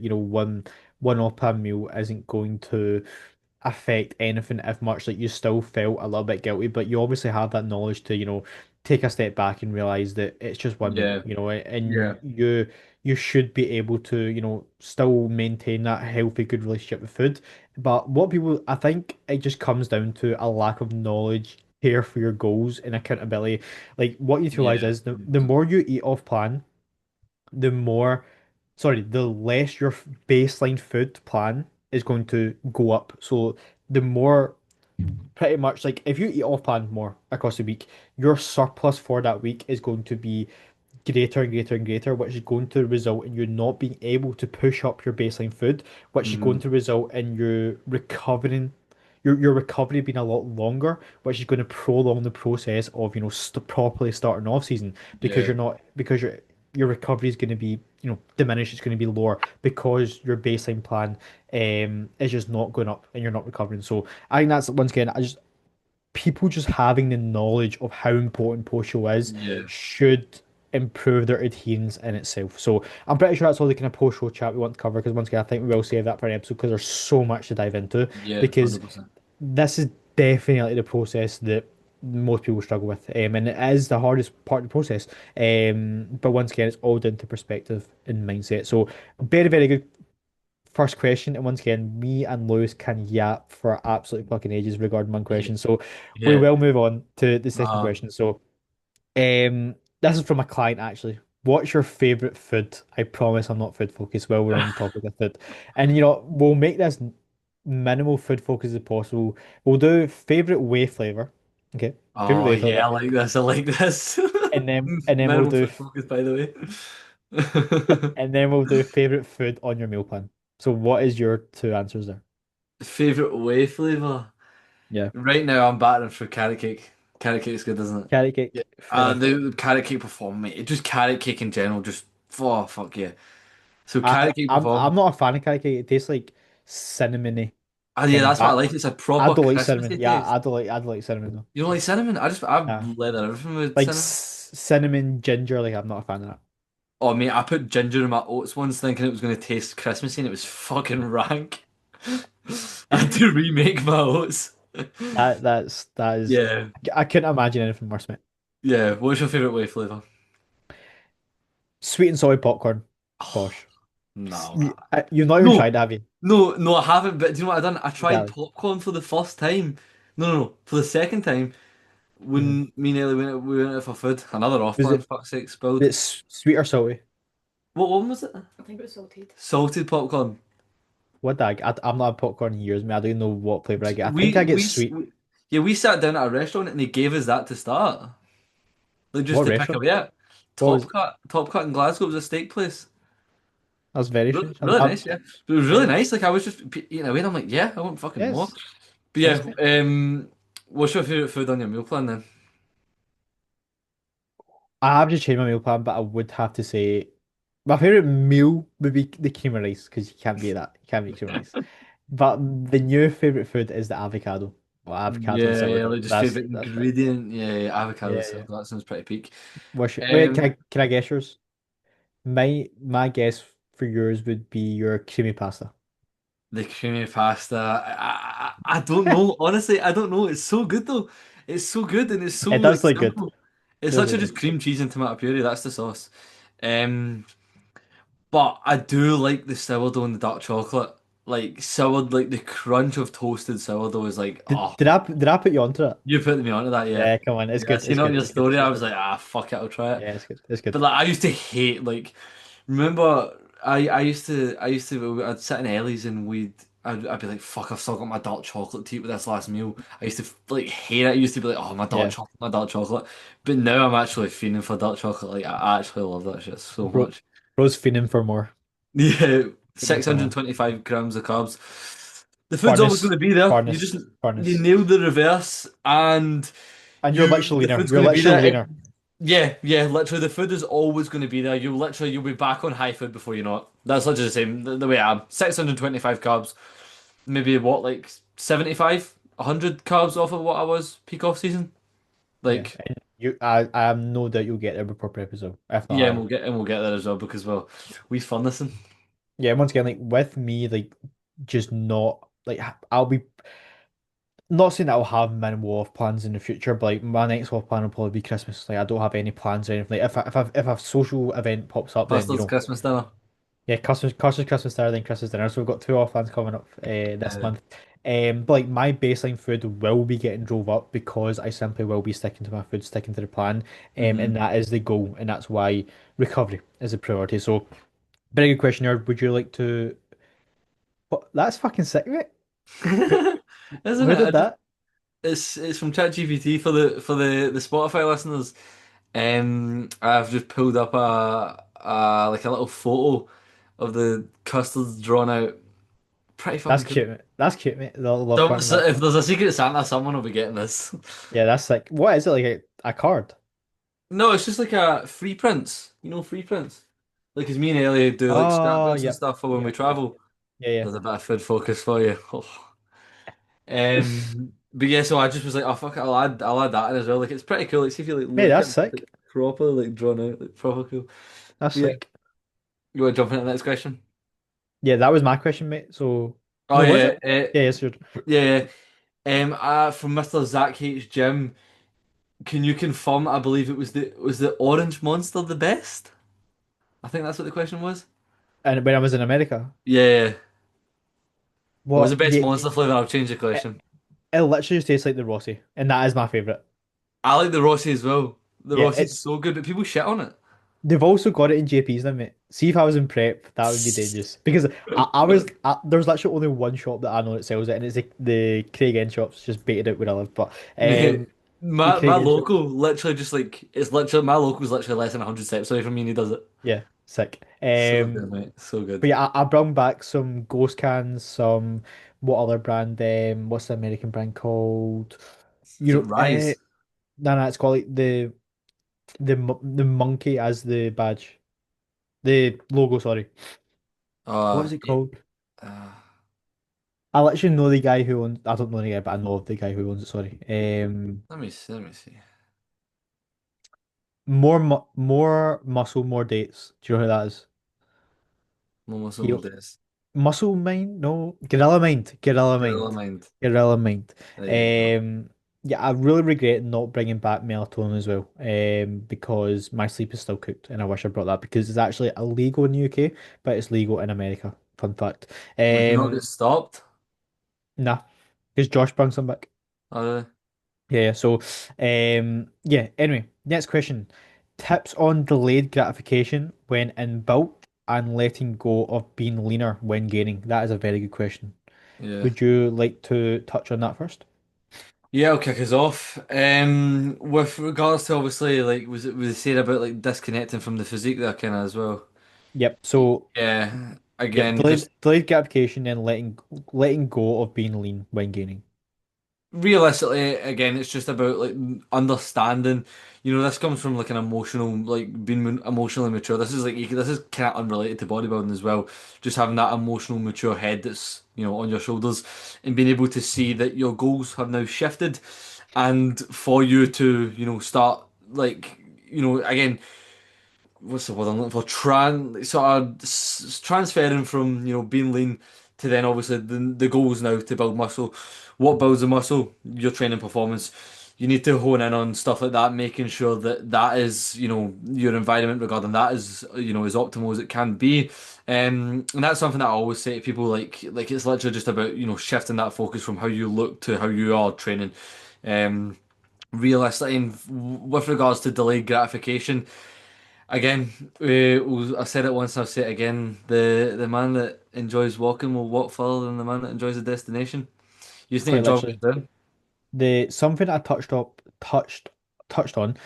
Speaker 2: one off-pan meal isn't going to affect anything if much, like you still felt a little bit guilty, but you obviously have that knowledge to take a step back and realize that it's just one meal,
Speaker 1: yeah,
Speaker 2: and
Speaker 1: yeah,
Speaker 2: you should be able to still maintain that healthy, good relationship with food. But what people, I think it just comes down to a lack of knowledge, care for your goals, and accountability. Like what you realize
Speaker 1: yeah,
Speaker 2: is the more you eat off plan, the more, sorry, the less your baseline food plan is going to go up. So the more, pretty much, like if you eat off plan more across the week, your surplus for that week is going to be greater and greater and greater, which is going to result in you not being able to push up your baseline food, which is going
Speaker 1: hmm
Speaker 2: to result in you recovering, your recovery being a lot longer, which is going to prolong the process of properly starting off season, because
Speaker 1: yeah,
Speaker 2: you're not because your recovery is going to be diminished. It's going to be lower because your baseline plan is just not going up and you're not recovering. So I think that's, once again, I just, people just having the knowledge of how important post-show is
Speaker 1: yeah,
Speaker 2: should improve their adherence in itself. So I'm pretty sure that's all the kind of post-show chat we want to cover, because once again, I think we will save that for an episode, because there's so much to dive into,
Speaker 1: yeah,
Speaker 2: because
Speaker 1: 100%.
Speaker 2: this is definitely the process that most people struggle with, and it is the hardest part of the process. But once again, it's all down to perspective and mindset. So very, very good first question. And once again, me and Lewis can yap for absolutely fucking ages regarding one
Speaker 1: Yeah,
Speaker 2: question. So we
Speaker 1: yeah.
Speaker 2: will move on to the second
Speaker 1: Uh,
Speaker 2: question. So this is from a client actually. What's your favorite food? I promise I'm not food focused while we're on the topic of food. And we'll make this minimal food focus as possible. We'll do favorite whey flavor. Okay. Favorite
Speaker 1: Oh
Speaker 2: whey
Speaker 1: yeah,
Speaker 2: flavor.
Speaker 1: I like this. I like this.
Speaker 2: And then we'll
Speaker 1: Minimal
Speaker 2: do
Speaker 1: food focus, by the way.
Speaker 2: and then we'll do favorite food on your meal plan. So what is your two answers there?
Speaker 1: Favorite whey flavor.
Speaker 2: Yeah.
Speaker 1: Right now, I'm battering for carrot cake. Carrot cake's good, isn't it?
Speaker 2: Carrot
Speaker 1: Yeah.
Speaker 2: cake, fair.
Speaker 1: The carrot cake perform, mate. Just carrot cake in general. Just oh fuck yeah. So
Speaker 2: I
Speaker 1: carrot cake
Speaker 2: I'm
Speaker 1: perform.
Speaker 2: not a fan of carrot cake. It tastes like cinnamony,
Speaker 1: Oh yeah,
Speaker 2: kind of
Speaker 1: that's what I
Speaker 2: bad.
Speaker 1: like. It's a
Speaker 2: I
Speaker 1: proper
Speaker 2: don't like cinnamon.
Speaker 1: Christmassy
Speaker 2: Yeah,
Speaker 1: taste.
Speaker 2: I don't like cinnamon though.
Speaker 1: You don't like cinnamon? I
Speaker 2: Yeah,
Speaker 1: leather everything with
Speaker 2: like
Speaker 1: cinnamon.
Speaker 2: cinnamon ginger. Like I'm not a fan of that.
Speaker 1: Oh mate, I put ginger in my oats once thinking it was going to taste Christmassy and it was fucking rank. I had to remake my oats.
Speaker 2: That is
Speaker 1: Yeah,
Speaker 2: I couldn't imagine anything worse, mate.
Speaker 1: yeah. What's your favorite whey flavor?
Speaker 2: Sweet and soy popcorn.
Speaker 1: Oh,
Speaker 2: Bosh.
Speaker 1: no.
Speaker 2: You've not even
Speaker 1: No,
Speaker 2: tried it, have you?
Speaker 1: no, I haven't. But do you know what I done? I tried
Speaker 2: Exactly.
Speaker 1: popcorn for the first time. No, for the second time
Speaker 2: Hmm.
Speaker 1: when me and Ellie we went out for food. Another off
Speaker 2: Was
Speaker 1: plan,
Speaker 2: it
Speaker 1: fuck's sake, spilled.
Speaker 2: it's sweet or salty?
Speaker 1: What one was it?
Speaker 3: I think it was salted.
Speaker 1: Salted popcorn.
Speaker 2: What the I'm not had popcorn in years, man. I don't even know what flavor I get. I think
Speaker 1: We
Speaker 2: I get
Speaker 1: we,
Speaker 2: sweet.
Speaker 1: we yeah, we sat down at a restaurant and they gave us that to start. Like just
Speaker 2: What
Speaker 1: to pick
Speaker 2: restaurant?
Speaker 1: away at.
Speaker 2: What was
Speaker 1: Top Cut in Glasgow was a steak place.
Speaker 2: That's very
Speaker 1: Really,
Speaker 2: strange.
Speaker 1: really nice, yeah. But it was really
Speaker 2: Yeah.
Speaker 1: nice. Like I was just eating away and I'm like, yeah, I want fucking more.
Speaker 2: Yes.
Speaker 1: But
Speaker 2: Nice,
Speaker 1: yeah,
Speaker 2: mate.
Speaker 1: what's your favourite food on your meal plan then?
Speaker 2: I have just changed my meal plan, but I would have to say my favorite meal would be the cream of rice because you can't beat that. You can't beat cream of rice. But the new favorite food is the avocado. Well, avocado and
Speaker 1: Yeah,
Speaker 2: sourdough.
Speaker 1: like just favourite
Speaker 2: That's it.
Speaker 1: ingredient. Yeah, avocado
Speaker 2: Yeah, yeah.
Speaker 1: sourdough. That sounds pretty peak.
Speaker 2: Wait,
Speaker 1: Um,
Speaker 2: can I guess yours? My guess for yours would be your creamy pasta.
Speaker 1: the creamy pasta. I don't know. Honestly, I don't know. It's so good though. It's so good and it's so
Speaker 2: It
Speaker 1: like
Speaker 2: does look good.
Speaker 1: simple. It's
Speaker 2: Does
Speaker 1: literally
Speaker 2: look
Speaker 1: just
Speaker 2: good.
Speaker 1: cream cheese and tomato puree. That's the sauce. Um, but I do like the sourdough and the dark chocolate. Like sourdough, like the crunch of toasted sourdough is like, oh,
Speaker 2: Did I put you onto it?
Speaker 1: you put me onto that, yeah.
Speaker 2: Yeah, come on. It's
Speaker 1: Yeah, I
Speaker 2: good.
Speaker 1: seen
Speaker 2: It's
Speaker 1: it on
Speaker 2: good.
Speaker 1: your
Speaker 2: It's good.
Speaker 1: story. I
Speaker 2: It's
Speaker 1: was
Speaker 2: good.
Speaker 1: like, ah, fuck it, I'll try it.
Speaker 2: Yeah, it's good. It's good.
Speaker 1: But like, I used to hate like, remember, I'd sit in Ellie's and I'd be like, fuck, I've still got my dark chocolate to eat with this last meal. I used to like hate it. I used to be like, oh,
Speaker 2: Yeah.
Speaker 1: my dark chocolate. But now I'm actually feeling for dark chocolate. Like, I actually love that shit so
Speaker 2: Bro,
Speaker 1: much.
Speaker 2: bro's fiending for more.
Speaker 1: Yeah,
Speaker 2: Fiending for more.
Speaker 1: 625 grams of carbs. The food's always going
Speaker 2: Furnace.
Speaker 1: to be there.
Speaker 2: Furnace.
Speaker 1: You
Speaker 2: Furnace.
Speaker 1: nailed the reverse, and
Speaker 2: And you're
Speaker 1: you
Speaker 2: literally
Speaker 1: the
Speaker 2: leaner.
Speaker 1: food's
Speaker 2: You're
Speaker 1: going to be
Speaker 2: literally
Speaker 1: there.
Speaker 2: leaner.
Speaker 1: Yeah, literally the food is always going to be there. You'll be back on high food before you know it. That's literally the same the way I am. 625 carbs, maybe what like 75, 100 carbs off of what I was peak off season.
Speaker 2: Yeah.
Speaker 1: Like
Speaker 2: And I have no doubt you'll get there before prep as well, if not
Speaker 1: yeah,
Speaker 2: higher.
Speaker 1: and we'll get there as well because well, we fun this.
Speaker 2: Yeah, once again, like with me, like just not like I'll be not saying that I'll have minimal off plans in the future, but like my next off plan will probably be Christmas. Like I don't have any plans or anything. Like if a social event pops up, then
Speaker 1: Busters Christmas dinner.
Speaker 2: yeah, Christmas dinner, then Christmas dinner. So we've got two off plans coming up this
Speaker 1: Uh,
Speaker 2: month. But like my baseline food will be getting drove up because I simply will be sticking to my food, sticking to the plan. And
Speaker 1: mhm.
Speaker 2: that is the goal, and that's why recovery is a priority. So very good question here. Would you like to? What? That's fucking sick, mate. Who,
Speaker 1: Isn't
Speaker 2: who
Speaker 1: it?
Speaker 2: did that?
Speaker 1: It's from ChatGPT for the Spotify listeners. I've just pulled up a like a little photo of the custards drawn out. Pretty
Speaker 2: That's
Speaker 1: fucking cool.
Speaker 2: cute, mate. That's cute, mate. Love fun. Love
Speaker 1: If
Speaker 2: fun.
Speaker 1: there's a Secret Santa, someone will be getting this.
Speaker 2: Yeah, that's sick. What is it like a card?
Speaker 1: No, it's just like a free prints. You know, free prints. Like as me and Ellie do like
Speaker 2: Oh,
Speaker 1: scrapbooks and
Speaker 2: yep,
Speaker 1: stuff for when we
Speaker 2: yep, yep,
Speaker 1: travel.
Speaker 2: yep. Yeah, yeah.
Speaker 1: There's a bit of food focus for you. But yeah, so I just was like, oh fuck it, I'll add that in as well. Like it's pretty cool. Like see if you like
Speaker 2: Mate,
Speaker 1: look
Speaker 2: that's
Speaker 1: at it, like,
Speaker 2: sick.
Speaker 1: proper, like drawn out, like proper cool.
Speaker 2: That's
Speaker 1: But yeah,
Speaker 2: sick.
Speaker 1: you want to jump into the next question?
Speaker 2: Yeah, that was my question, mate. So,
Speaker 1: Oh
Speaker 2: no, was
Speaker 1: yeah,
Speaker 2: it? Yeah, yes, sir.
Speaker 1: yeah. From Mr. Zach H. Jim, can you confirm? I believe it was the orange monster the best? I think that's what the question was.
Speaker 2: And when I was in America,
Speaker 1: Yeah. What was the
Speaker 2: what?
Speaker 1: best
Speaker 2: Yeah,
Speaker 1: monster flavor? I'll change the
Speaker 2: it,
Speaker 1: question.
Speaker 2: it literally just tastes like the Rossi, and that is my favorite.
Speaker 1: I like the Rossi as well. The
Speaker 2: Yeah,
Speaker 1: Rossi's so good, but people shit on it.
Speaker 2: they've also got it in JP's now, mate. See if I was in prep, that would be dangerous because there was literally only one shop that I know that sells it, and it's the Craig End shops just baited out where I live. But
Speaker 1: Mate,
Speaker 2: the
Speaker 1: my
Speaker 2: Craig End shop,
Speaker 1: local literally just like it's literally my local's literally less than 100 steps away from me and he does it.
Speaker 2: yeah, sick.
Speaker 1: So good, mate. So
Speaker 2: But
Speaker 1: good.
Speaker 2: yeah, I brought back some ghost cans, some what other brand? What's the American brand called?
Speaker 1: Is
Speaker 2: You
Speaker 1: it
Speaker 2: know,
Speaker 1: Rise?
Speaker 2: no, it's called like the monkey as the badge, the logo. Sorry, what is it
Speaker 1: Yeah.
Speaker 2: called?
Speaker 1: Uh,
Speaker 2: I literally know the guy who owns. I don't know the guy, but I know of the guy who owns it. Sorry.
Speaker 1: let me see.
Speaker 2: more muscle, more dates. Do you know who that is?
Speaker 1: More muscle,
Speaker 2: He
Speaker 1: more days.
Speaker 2: Muscle Mind? No, Gorilla Mind. Gorilla
Speaker 1: Gorilla
Speaker 2: Mind.
Speaker 1: mind.
Speaker 2: Gorilla Mind.
Speaker 1: There you go.
Speaker 2: Um, yeah, I really regret not bringing back melatonin as well. Because my sleep is still cooked, and I wish I brought that because it's actually illegal in the UK, but it's legal in America. Fun fact.
Speaker 1: Would you not get
Speaker 2: Um,
Speaker 1: stopped?
Speaker 2: nah, because Josh brings some back.
Speaker 1: Uh,
Speaker 2: Yeah, yeah. So, yeah. Anyway, next question. Tips on delayed gratification when in bulk and letting go of being leaner when gaining. That is a very good question.
Speaker 1: yeah.
Speaker 2: Would you like to touch on that first?
Speaker 1: Yeah, I'll kick us off. With regards to obviously, like, was it said about like disconnecting from the physique there, kind of as well?
Speaker 2: Yep. So,
Speaker 1: Yeah.
Speaker 2: yep,
Speaker 1: Again, just
Speaker 2: delayed gratification and letting go of being lean when gaining.
Speaker 1: realistically, again, it's just about like understanding. This comes from like an emotional, like being emotionally mature. This is like this is kind of unrelated to bodybuilding as well. Just having that emotional, mature head that's on your shoulders, and being able to see that your goals have now shifted, and for you to start like again, what's the word I'm looking for? Transferring from being lean to then obviously the goal is now to build muscle. What builds the muscle? Your training performance. You need to hone in on stuff like that, making sure that that is your environment regarding that is as optimal as it can be. And that's something that I always say to people, like it's literally just about shifting that focus from how you look to how you are training. Realistically, and with regards to delayed gratification. Again, I said it once, I'll say it again. The man that enjoys walking will walk further than the man that enjoys the destination. You just need to
Speaker 2: Quite
Speaker 1: enjoy what
Speaker 2: literally.
Speaker 1: you're doing.
Speaker 2: The something I touched on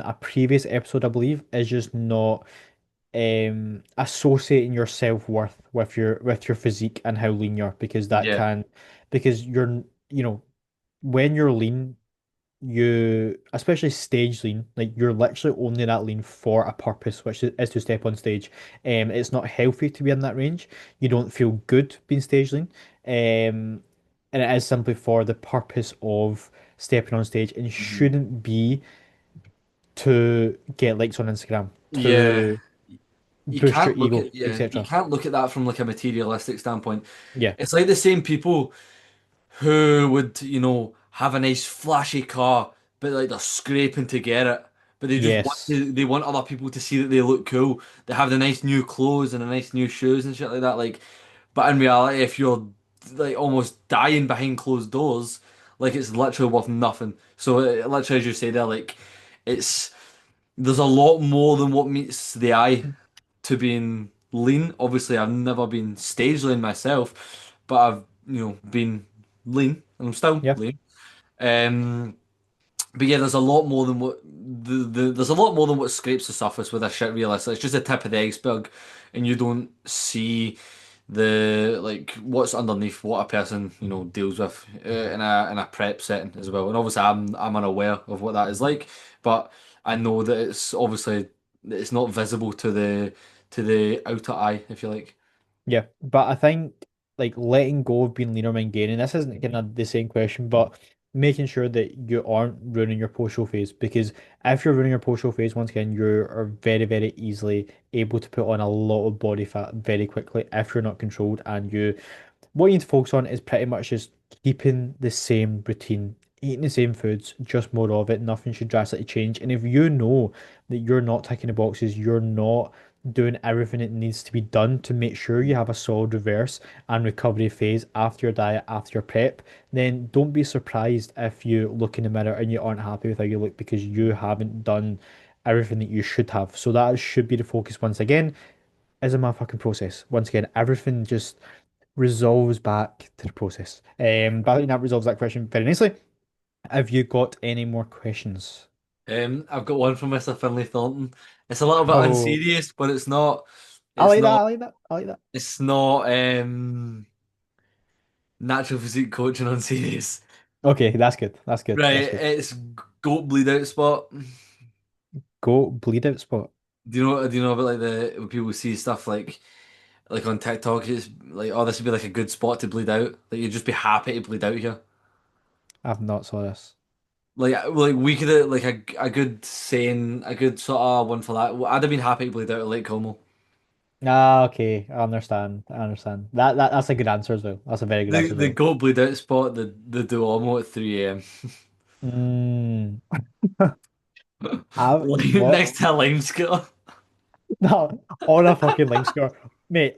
Speaker 2: a previous episode, I believe, is just not associating your self-worth with your physique and how lean you are because that
Speaker 1: Yeah.
Speaker 2: can because you're when you're lean you especially stage lean like you're literally only that lean for a purpose which is to step on stage. It's not healthy to be in that range. You don't feel good being stage lean. And it is simply for the purpose of stepping on stage and
Speaker 1: hmm
Speaker 2: shouldn't be to get likes on Instagram,
Speaker 1: Yeah.
Speaker 2: to
Speaker 1: You
Speaker 2: boost your
Speaker 1: can't look
Speaker 2: ego,
Speaker 1: at yeah, you
Speaker 2: etc.
Speaker 1: can't look at that from like a materialistic standpoint.
Speaker 2: Yeah.
Speaker 1: It's like the same people who would, have a nice flashy car, but like they're scraping to get it. But
Speaker 2: Yes.
Speaker 1: they want other people to see that they look cool. They have the nice new clothes and the nice new shoes and shit like that. Like, but in reality, if you're like almost dying behind closed doors, like it's literally worth nothing. So literally, as you say there, like it's there's a lot more than what meets the eye to being lean. Obviously, I've never been stage lean myself, but I've been lean and I'm still
Speaker 2: Yeah.
Speaker 1: lean. Um, but yeah, there's a lot more than there's a lot more than what scrapes the surface with this shit. Realistically, it's just the tip of the iceberg, and you don't see the like what's underneath what a person deals with in a prep setting as well. And obviously, I'm unaware of what that is like, but I know that it's obviously it's not visible to the outer eye, if you like.
Speaker 2: Yeah, but I think like letting go of being leaner when gaining, this isn't kind of the same question, but making sure that you aren't ruining your post-show phase because if you're ruining your post-show phase, once again, you are very, very easily able to put on a lot of body fat very quickly if you're not controlled and what you need to focus on is pretty much just keeping the same routine, eating the same foods, just more of it. Nothing should drastically change. And if you know that you're not ticking the boxes, you're not doing everything that needs to be done to make sure you have a solid reverse and recovery phase after your diet, after your prep, then don't be surprised if you look in the mirror and you aren't happy with how you look because you haven't done everything that you should have. So that should be the focus once again, is a motherfucking process. Once again, everything just resolves back to the process. But I think that resolves that question very nicely. Have you got any more questions?
Speaker 1: I've got one from Mr. Finlay Thornton. It's a little bit
Speaker 2: Oh,
Speaker 1: unserious, but it's not.
Speaker 2: I
Speaker 1: It's
Speaker 2: like that.
Speaker 1: not.
Speaker 2: I like that. I like that.
Speaker 1: It's not. Natural physique coaching on serious.
Speaker 2: Okay, that's good. That's good.
Speaker 1: Right,
Speaker 2: That's good.
Speaker 1: it's goat bleed out spot.
Speaker 2: Go bleed out spot.
Speaker 1: Do you know about like the when people see stuff like on TikTok, it's like, oh, this would be like a good spot to bleed out. Like you'd just be happy to bleed out here.
Speaker 2: I've not saw this.
Speaker 1: like we could have like a good saying, a good sort of one for that. I'd have been happy to bleed out at Lake Como.
Speaker 2: Ah, okay. I understand. I understand. That's a good answer as well. That's a very good
Speaker 1: The
Speaker 2: answer as
Speaker 1: the
Speaker 2: well.
Speaker 1: goat bleed out spot, the Duomo at 3 a.m.
Speaker 2: Mm. I
Speaker 1: Next
Speaker 2: what?
Speaker 1: to a lime scooter.
Speaker 2: No, on a fucking lime score, mate.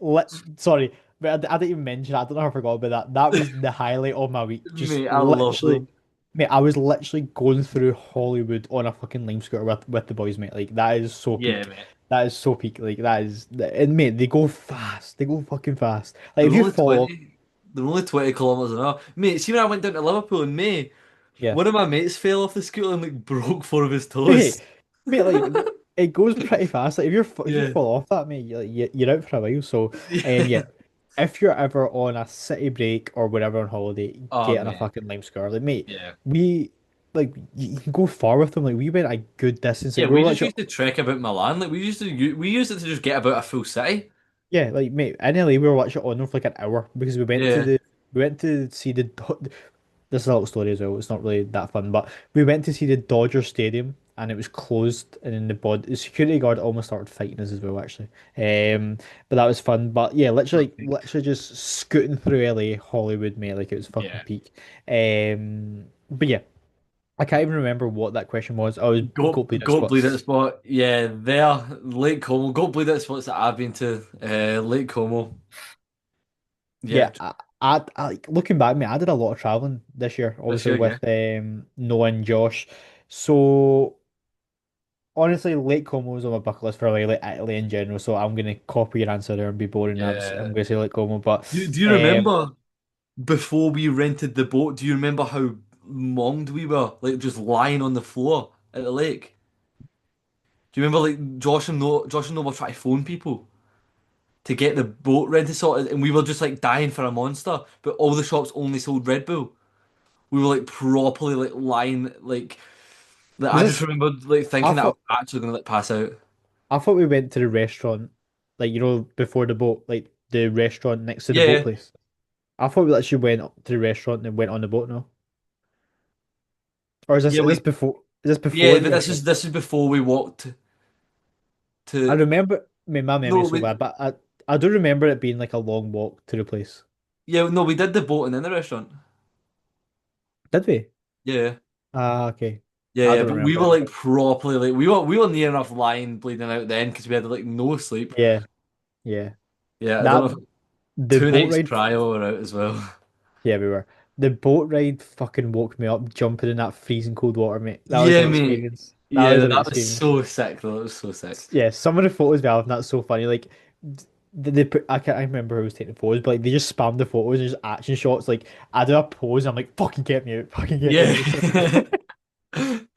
Speaker 2: Sorry, but I didn't even mention. I don't know how I forgot about that. That was the highlight of my week. Just
Speaker 1: Mate, I love
Speaker 2: literally,
Speaker 1: them.
Speaker 2: mate. I was literally going through Hollywood on a fucking lime scooter with the boys, mate. Like that is so
Speaker 1: Yeah,
Speaker 2: peak.
Speaker 1: mate.
Speaker 2: That is so peak. Like that is, and mate, they go fast. They go fucking fast. Like
Speaker 1: They're
Speaker 2: if you
Speaker 1: only
Speaker 2: fall off,
Speaker 1: 20. They're only 20 kilometers an hour. Mate, see when I went down to Liverpool in May,
Speaker 2: yeah.
Speaker 1: one of my mates fell off the scooter and like broke four of his
Speaker 2: Mate,
Speaker 1: toes.
Speaker 2: mate, like it goes pretty fast. Like if you
Speaker 1: Yeah.
Speaker 2: fall off that, mate, you're out for a while. So, yeah,
Speaker 1: Yeah.
Speaker 2: if you're ever on a city break or whatever on holiday,
Speaker 1: Oh
Speaker 2: get on a
Speaker 1: man.
Speaker 2: fucking lime scar. Like, mate,
Speaker 1: Yeah.
Speaker 2: we like you can go far with them. Like, we went a good distance.
Speaker 1: Yeah,
Speaker 2: Like, we
Speaker 1: we
Speaker 2: were
Speaker 1: just
Speaker 2: literally
Speaker 1: used to trek about Milan. Like we used it to just get about a full city.
Speaker 2: yeah, like mate, in LA we were literally on them for like an hour because
Speaker 1: Yeah.
Speaker 2: we went to see the this is a little story as well. It's not really that fun, but we went to see the Dodger Stadium and it was closed, and then the security guard almost started fighting us as well, actually. But that was fun. But yeah, literally just scooting through LA, Hollywood, mate, like it was fucking
Speaker 1: Yeah.
Speaker 2: peak. But yeah, I can't even remember what that question was. I was
Speaker 1: Go
Speaker 2: goat bleed
Speaker 1: go
Speaker 2: spot.
Speaker 1: bleed out spot. Yeah, there. Lake Como. Go bleed out spots that I've been to. Lake Como. Yeah.
Speaker 2: Yeah, like, looking back, mate, I did a lot of traveling this year,
Speaker 1: This
Speaker 2: obviously
Speaker 1: year, yeah.
Speaker 2: with Noah and Josh. So honestly, Lake Como is on my bucket list for like Italy in general. So I'm gonna copy your answer there and be boring. I'm
Speaker 1: Yeah.
Speaker 2: gonna say Lake Como, but
Speaker 1: Do you
Speaker 2: um,
Speaker 1: remember before we rented the boat? Do you remember how monged we were? Like just lying on the floor at the lake. Do you remember like Josh and Noah were trying to phone people to get the boat rented sorted, and we were just like dying for a monster, but all the shops only sold Red Bull. We were like properly like lying like
Speaker 2: was
Speaker 1: I just
Speaker 2: this?
Speaker 1: remember like
Speaker 2: I
Speaker 1: thinking that I was
Speaker 2: thought
Speaker 1: actually gonna like pass out.
Speaker 2: I thought we went to the restaurant, like before the boat, like the restaurant next to the
Speaker 1: Yeah,
Speaker 2: boat
Speaker 1: yeah.
Speaker 2: place. I thought we actually went up to the restaurant and then went on the boat. No, or is this
Speaker 1: Yeah,
Speaker 2: is this
Speaker 1: we
Speaker 2: before? Is this
Speaker 1: yeah,
Speaker 2: before the
Speaker 1: but
Speaker 2: restaurant?
Speaker 1: this is before we walked
Speaker 2: I
Speaker 1: to
Speaker 2: remember. I mean, my memory
Speaker 1: no
Speaker 2: is so
Speaker 1: we
Speaker 2: bad, but I do remember it being like a long walk to the place.
Speaker 1: yeah, no, we did the boat and then the restaurant.
Speaker 2: Did we?
Speaker 1: Yeah.
Speaker 2: Ah, okay.
Speaker 1: Yeah,
Speaker 2: I
Speaker 1: yeah,
Speaker 2: don't
Speaker 1: but we
Speaker 2: remember
Speaker 1: were
Speaker 2: that.
Speaker 1: like properly like we were near enough lying bleeding out then because we had like no sleep.
Speaker 2: Yeah, yeah.
Speaker 1: Yeah, I don't
Speaker 2: That
Speaker 1: know if
Speaker 2: the
Speaker 1: two
Speaker 2: boat
Speaker 1: nights
Speaker 2: ride.
Speaker 1: prior were out as well.
Speaker 2: Yeah, we were. The boat ride fucking woke me up, jumping in that freezing cold water, mate. That was
Speaker 1: Yeah,
Speaker 2: an
Speaker 1: mate.
Speaker 2: experience. That was
Speaker 1: Yeah,
Speaker 2: an
Speaker 1: that was
Speaker 2: experience.
Speaker 1: so sick though. That was so sick.
Speaker 2: Yeah, some of the photos we have, that's so funny. Like, they put, I can't I remember who was taking the photos, but like they just spammed the photos and just action shots. Like, I do a pose, and I'm like, fucking get me out, fucking get me
Speaker 1: Yeah.
Speaker 2: out.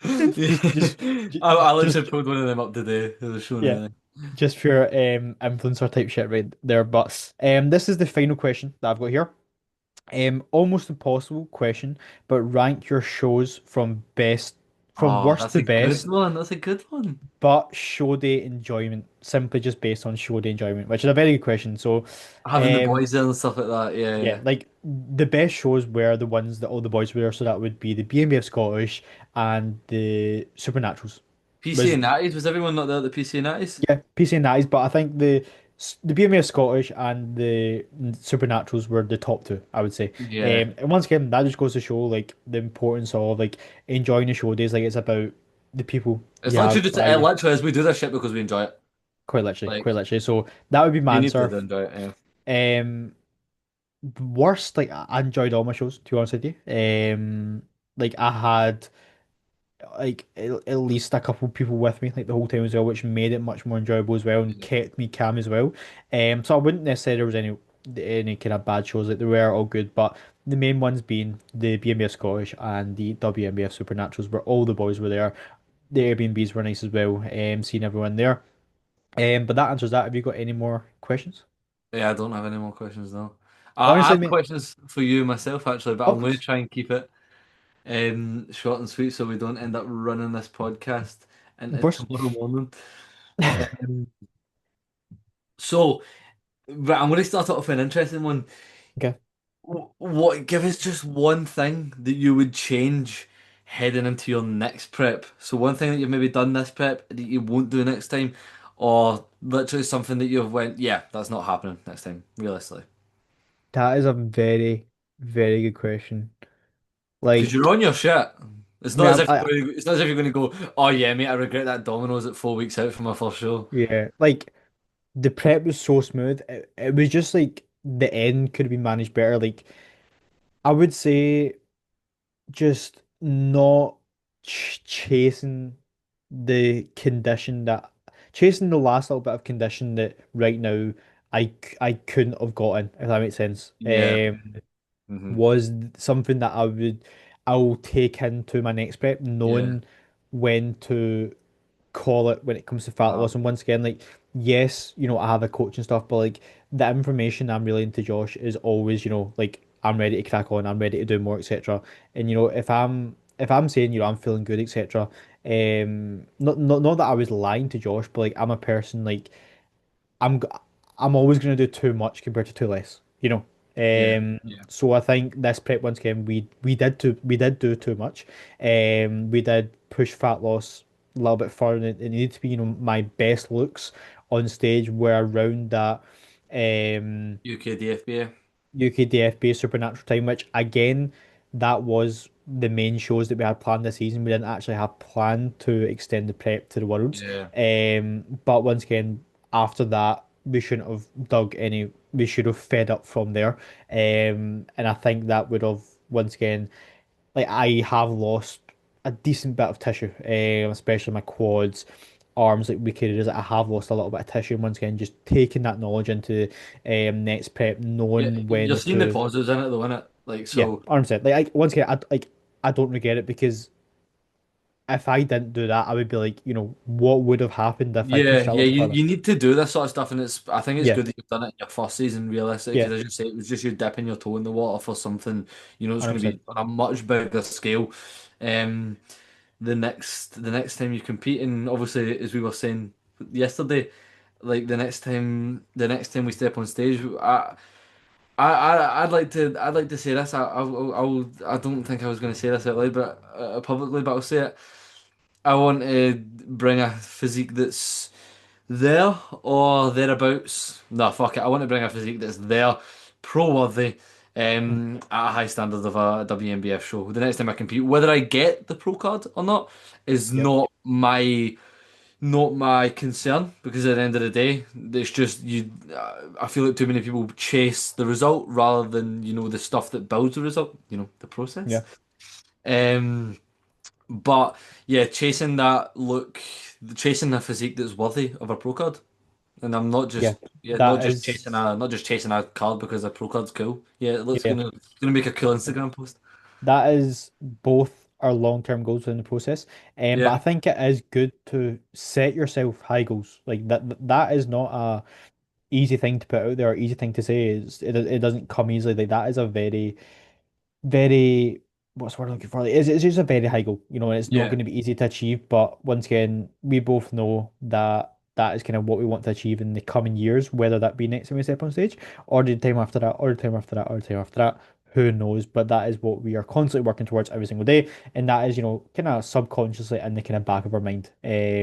Speaker 2: It's so just, just,
Speaker 1: I, I literally
Speaker 2: just,
Speaker 1: pulled one of them up today. It was showing
Speaker 2: yeah,
Speaker 1: everything.
Speaker 2: just pure influencer type shit right there. But this is the final question that I've got here. Almost impossible question, but rank your shows from
Speaker 1: Oh,
Speaker 2: worst
Speaker 1: that's a
Speaker 2: to
Speaker 1: good
Speaker 2: best,
Speaker 1: one. That's a good one.
Speaker 2: but show day enjoyment, simply just based on show day enjoyment, which is a very good question. So,
Speaker 1: Having the
Speaker 2: um,
Speaker 1: boys there and stuff like that. Yeah,
Speaker 2: yeah,
Speaker 1: yeah.
Speaker 2: like the best shows were the ones that all the boys were there. So that would be the BNBF Scottish and the Supernaturals.
Speaker 1: PC
Speaker 2: Was
Speaker 1: and Natties. Was everyone not there at the PC and Natties?
Speaker 2: Yeah, PC and Natties, but I think the BMA Scottish and the Supernaturals were the top two, I would say.
Speaker 1: Yeah.
Speaker 2: And once again, that just goes to show like the importance of like enjoying the show days. Like it's about the people
Speaker 1: It's
Speaker 2: you
Speaker 1: literally
Speaker 2: have
Speaker 1: just
Speaker 2: around you.
Speaker 1: literally as we do this shit because we enjoy it.
Speaker 2: Quite literally,
Speaker 1: Like
Speaker 2: quite literally. So that would be my
Speaker 1: genuinely
Speaker 2: answer.
Speaker 1: do enjoy it. Yeah.
Speaker 2: Um, Worst, like I enjoyed all my shows, to be honest with you. Like I had like at least a couple people with me like the whole time as well, which made it much more enjoyable as well and kept me calm as well. So I wouldn't necessarily there was any kind of bad shows, like they were all good, but the main ones being the BNBF Scottish and the WNBF Supernaturals, where all the boys were there. The Airbnbs were nice as well. Seeing everyone there. But that answers that. Have you got any more questions?
Speaker 1: Yeah, I don't have any more questions now. I
Speaker 2: Honestly,
Speaker 1: have
Speaker 2: mate,
Speaker 1: questions for you myself actually, but
Speaker 2: of
Speaker 1: I'm going to
Speaker 2: course.
Speaker 1: try and keep it short and sweet so we don't end up running this podcast
Speaker 2: Of
Speaker 1: into
Speaker 2: course.
Speaker 1: tomorrow morning. Um, so, right, I'm going to start off with an interesting one.
Speaker 2: Okay.
Speaker 1: What? Give us just one thing that you would change heading into your next prep? So one thing that you've maybe done this prep that you won't do next time, or literally something that you've went, yeah, that's not happening next time, realistically.
Speaker 2: That is a very, very good question.
Speaker 1: Because
Speaker 2: Like,
Speaker 1: you're on your shit. It's not as
Speaker 2: yeah,
Speaker 1: if it's not as if you're going to go, oh yeah, mate, I regret that Domino's at 4 weeks out from my first show.
Speaker 2: yeah, like the prep was so smooth. It was just like the end could have been managed better. Like, I would say just not chasing the condition that chasing the last little bit of condition that right now I couldn't have gotten, if that makes sense.
Speaker 1: Yeah. Hmm.
Speaker 2: Was something that I'll take into my next prep,
Speaker 1: Yeah.
Speaker 2: knowing when to call it when it comes to fat
Speaker 1: Uh,
Speaker 2: loss. And once again, like, yes, I have a coach and stuff, but like the information I'm relaying to Josh is always, like I'm ready to crack on, I'm ready to do more, etc. And if I'm saying, I'm feeling good, etc. Not that I was lying to Josh, but like I'm a person like I'm g- I'm always going to do too much compared to too less.
Speaker 1: yeah. Yeah.
Speaker 2: So I think this prep once again we did do too much. We did push fat loss a little bit further. It needed to be, my best looks on stage were around that um
Speaker 1: UK DFBA.
Speaker 2: UKDFB Supernatural Time, which again, that was the main shows that we had planned this season. We didn't actually have planned to extend the prep to the Worlds.
Speaker 1: Yeah.
Speaker 2: But once again, after that, we shouldn't have dug any, we should have fed up from there. And I think that would have, once again, like I have lost a decent bit of tissue, especially my quads, arms, like weak areas. I have lost a little bit of tissue. And once again, just taking that knowledge into next prep,
Speaker 1: Yeah.
Speaker 2: knowing
Speaker 1: You're
Speaker 2: when
Speaker 1: seeing the
Speaker 2: to,
Speaker 1: positives in it though, innit? Like
Speaker 2: yeah,
Speaker 1: so
Speaker 2: 100%. Like once again, I don't regret it because if I didn't do that, I would be like, what would have happened if I
Speaker 1: yeah,
Speaker 2: pushed that a
Speaker 1: yeah,
Speaker 2: little bit
Speaker 1: you,
Speaker 2: further?
Speaker 1: you need to do this sort of stuff and I think it's
Speaker 2: Yeah,
Speaker 1: good that you've done it in your first season realistically
Speaker 2: yeah,
Speaker 1: because as you say it was just you dipping your toe in the water for something, it's going to
Speaker 2: 100%.
Speaker 1: be on a much bigger scale. Um the next time you compete and obviously as we were saying yesterday, like the next time we step on stage, I'd like to say this. I don't think I was going to say this out loud, but publicly, but I'll say it. I want to bring a physique that's there or thereabouts. No, fuck it. I want to bring a physique that's there, pro worthy, at a high standard of a WNBF show. The next time I compete, whether I get the pro card or not, is
Speaker 2: Yep.
Speaker 1: not my concern because at the end of the day, it's just you. I feel like too many people chase the result rather than the stuff that builds the result. The process.
Speaker 2: Yeah,
Speaker 1: But yeah, chasing that look, chasing a physique that's worthy of a pro card, and I'm not
Speaker 2: yeah.
Speaker 1: just yeah, not
Speaker 2: That
Speaker 1: just chasing
Speaker 2: is,
Speaker 1: a not just chasing a card because a pro card's cool. Yeah, it looks
Speaker 2: yeah.
Speaker 1: gonna make a cool Instagram post.
Speaker 2: That is both our long-term goals within the process. But I
Speaker 1: Yeah,
Speaker 2: think it is good to set yourself high goals. Like that is not a easy thing to put out there, or easy thing to say. It doesn't come easily. Like that is a very, very, what's the word I'm looking for? Like, it's just a very high goal, and it's not
Speaker 1: yeah,
Speaker 2: going to be easy to achieve. But once again, we both know that that is kind of what we want to achieve in the coming years, whether that be next time we step on stage, or the time after that, or the time after that, or the time after that. Who knows? But that is what we are constantly working towards every single day, and that is, kind of subconsciously in the kind of back of our mind.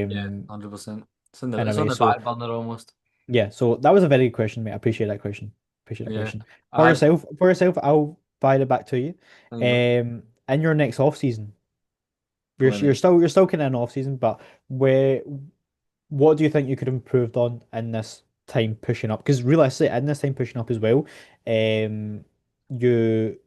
Speaker 1: yeah, 100%. It's on the
Speaker 2: In a
Speaker 1: it's on
Speaker 2: way.
Speaker 1: the
Speaker 2: So
Speaker 1: back burner almost.
Speaker 2: yeah, so that was a very good question, mate. I appreciate that question. Appreciate that
Speaker 1: Yeah,
Speaker 2: question. For
Speaker 1: I
Speaker 2: yourself, for yourself, I'll fire it back to you.
Speaker 1: think about
Speaker 2: In your next off season, you're
Speaker 1: plenty.
Speaker 2: you're still kind of in off season, but what do you think you could have improved on in this time pushing up? Because realistically, in this time pushing up as well, you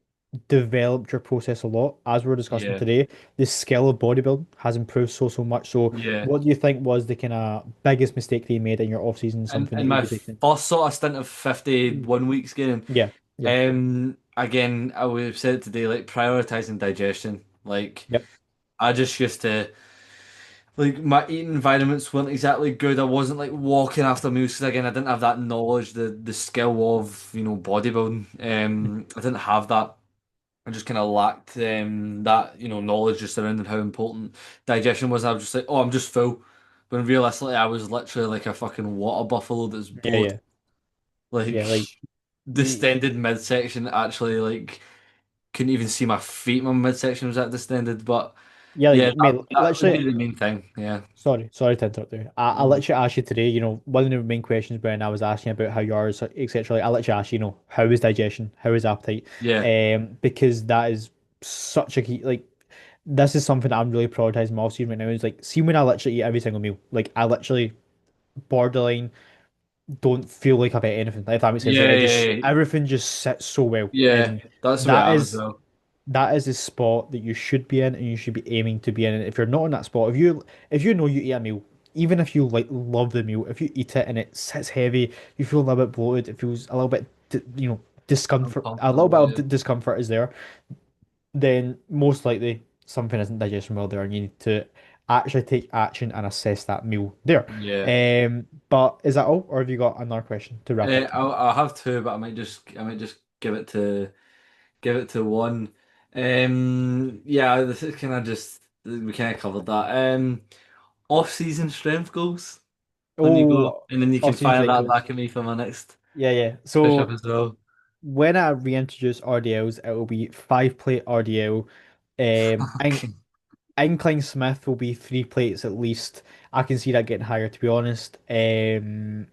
Speaker 2: developed your process a lot. As we are discussing
Speaker 1: Yeah,
Speaker 2: today, the skill of bodybuilding has improved so much. So,
Speaker 1: yeah.
Speaker 2: what do you think was the kind of biggest mistake that you made in your off season?
Speaker 1: And
Speaker 2: Something that
Speaker 1: in
Speaker 2: you'll
Speaker 1: my
Speaker 2: be taking.
Speaker 1: first sort of stint of 51 weeks getting.
Speaker 2: Yeah, yeah,
Speaker 1: Again, I would have said it today, like prioritizing digestion. Like
Speaker 2: yep,
Speaker 1: I just used to like my eating environments weren't exactly good. I wasn't like walking after meals because again, I didn't have that knowledge, the skill of bodybuilding. I didn't have that. I just kind of lacked that knowledge just surrounding how important digestion was. I was just like, oh, I'm just full. When realistically, I was literally like a fucking water buffalo that's
Speaker 2: yeah,
Speaker 1: bloated.
Speaker 2: yeah,
Speaker 1: Like
Speaker 2: yeah. Like, y-
Speaker 1: distended midsection actually like couldn't even see my feet. My midsection was that distended. But
Speaker 2: Yeah,
Speaker 1: yeah,
Speaker 2: like, mate,
Speaker 1: that would
Speaker 2: literally.
Speaker 1: be the main thing. Yeah.
Speaker 2: Sorry to interrupt you. I
Speaker 1: Mhm.
Speaker 2: literally asked you today, one of the main questions when I was asking about how yours, etc. I literally asked you, how is digestion, how is appetite,
Speaker 1: Yeah.
Speaker 2: because that is such a key. Like, this is something that I'm really prioritizing my off-season right now. Is like, see when I literally eat every single meal, like I literally borderline don't feel like I've ate anything. If that makes sense, like
Speaker 1: Yeah,
Speaker 2: I
Speaker 1: yeah,
Speaker 2: just
Speaker 1: yeah.
Speaker 2: everything just sits so well,
Speaker 1: Yeah,
Speaker 2: and
Speaker 1: that's the way
Speaker 2: that
Speaker 1: I am as
Speaker 2: is
Speaker 1: well.
Speaker 2: that is the spot that you should be in and you should be aiming to be in. And if you're not in that spot, if you know you eat a meal, even if you like love the meal, if you eat it and it sits heavy, you feel a little bit bloated, it feels a little bit discomfort, a little bit
Speaker 1: Uncomfortable,
Speaker 2: of
Speaker 1: yeah.
Speaker 2: discomfort is there, then most likely something isn't digesting well there and you need to actually take action and assess that meal there.
Speaker 1: Yeah.
Speaker 2: But is that all, or have you got another question to wrap up?
Speaker 1: I'll have two, but I might just give it to one. Yeah, this is kind of just we kind of covered that. Off-season strength goals. On you go,
Speaker 2: Oh,
Speaker 1: and then you can
Speaker 2: off-season
Speaker 1: fire
Speaker 2: strength
Speaker 1: that
Speaker 2: goals.
Speaker 1: back at me for my next
Speaker 2: Yeah, yeah.
Speaker 1: push-up
Speaker 2: So
Speaker 1: as well.
Speaker 2: when I reintroduce RDLs, it will be 5 plate RDL.
Speaker 1: Okay.
Speaker 2: Incline Smith will be 3 plates at least. I can see that getting higher, to be honest. Dip,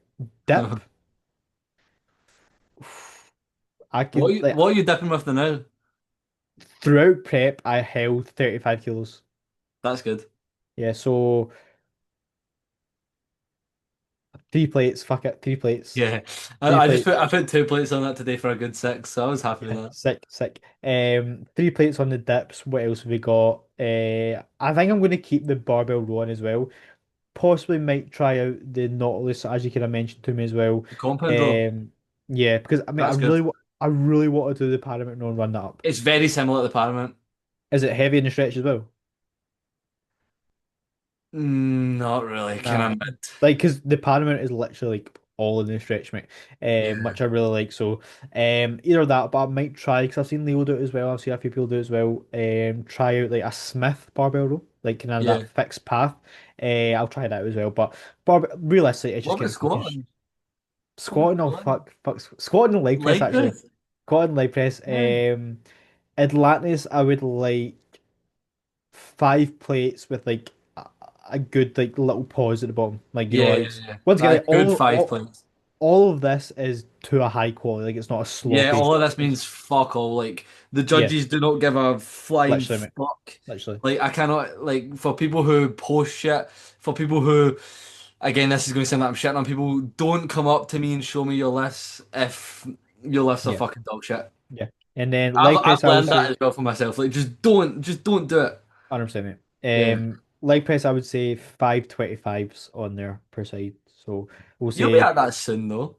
Speaker 2: I can like
Speaker 1: What are you dipping with the now?
Speaker 2: throughout prep, I held 35 kilos.
Speaker 1: That's good.
Speaker 2: Yeah, so 3 plates, fuck it, 3 plates,
Speaker 1: Yeah,
Speaker 2: three
Speaker 1: I
Speaker 2: plates.
Speaker 1: put 2 plates on that today for a good six, so I was happy with
Speaker 2: Yeah,
Speaker 1: that.
Speaker 2: sick, sick. 3 plates on the dips. What else have we got? I think I'm going to keep the barbell row on as well. Possibly might try out the Nautilus as you kind of mentioned to me as well.
Speaker 1: The compound row,
Speaker 2: Um, yeah, because I mean,
Speaker 1: that's good.
Speaker 2: I really want to do the Paramount and run that up.
Speaker 1: It's very similar to the Parliament.
Speaker 2: Is it heavy in the stretch as well?
Speaker 1: Not really, kind
Speaker 2: Nah,
Speaker 1: of mid.
Speaker 2: like because the Paramount is literally like all in the stretch, mate.
Speaker 1: Yeah,
Speaker 2: Which I really like. So, either that, but I might try because I've seen Leo do it as well. I've seen a few people do it as well. Try out like a Smith barbell row, like kind of
Speaker 1: yeah.
Speaker 2: that fixed path. I'll try that as well. But realistically, it's
Speaker 1: What
Speaker 2: just
Speaker 1: about
Speaker 2: getting fucking
Speaker 1: squatting? What about
Speaker 2: squatting. Oh
Speaker 1: squatting?
Speaker 2: fuck, squatting and leg press
Speaker 1: Leg
Speaker 2: actually.
Speaker 1: press?
Speaker 2: Squatting and leg press.
Speaker 1: Yeah.
Speaker 2: Atlantis, I would like 5 plates with like a good like little pause at the bottom. Like
Speaker 1: Yeah,
Speaker 2: like
Speaker 1: yeah, yeah.
Speaker 2: once again,
Speaker 1: That good 5 plates.
Speaker 2: all of this is to a high quality. Like it's not a
Speaker 1: Yeah,
Speaker 2: sloppy.
Speaker 1: all of this
Speaker 2: It's
Speaker 1: means fuck all. Like the
Speaker 2: yeah,
Speaker 1: judges do not give a flying
Speaker 2: literally, mate.
Speaker 1: fuck.
Speaker 2: Literally.
Speaker 1: Like I cannot like for people who post shit, for people who again this is going to sound like I'm shitting on people, don't come up to me and show me your lifts if your lifts are
Speaker 2: Yeah,
Speaker 1: fucking dog shit.
Speaker 2: yeah. And then leg
Speaker 1: I've
Speaker 2: press, I would
Speaker 1: learned that
Speaker 2: say
Speaker 1: as well for myself. Like just don't do it.
Speaker 2: 100%, mate.
Speaker 1: Yeah.
Speaker 2: Leg press, I would say 5 25s on there per side. So we'll
Speaker 1: You'll be
Speaker 2: say
Speaker 1: at that soon though.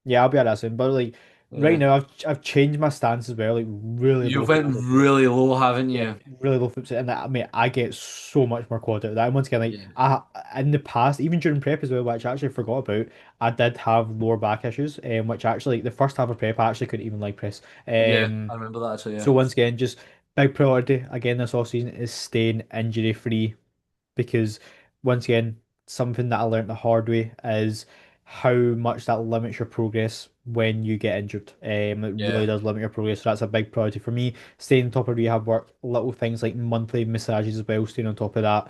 Speaker 2: yeah, I'll be at that soon. But like right
Speaker 1: Yeah.
Speaker 2: now, I've changed my stance as well. Like really
Speaker 1: You
Speaker 2: low
Speaker 1: went
Speaker 2: foot.
Speaker 1: really low, haven't
Speaker 2: Yeah,
Speaker 1: you?
Speaker 2: really low foot, and that, I mean, I get so much more quad out of that. And once again, like
Speaker 1: Yeah.
Speaker 2: in the past, even during prep as well, which I actually forgot about, I did have lower back issues, which actually the first half of prep I actually couldn't even leg press.
Speaker 1: Yeah,
Speaker 2: Um,
Speaker 1: I remember that actually, yeah.
Speaker 2: so once again, just big priority again this off season is staying injury free because once again, something that I learned the hard way is how much that limits your progress when you get injured. It really
Speaker 1: Yeah.
Speaker 2: does limit your progress. So that's a big priority for me. Staying on top of rehab work, little things like monthly massages as well, staying on top of that.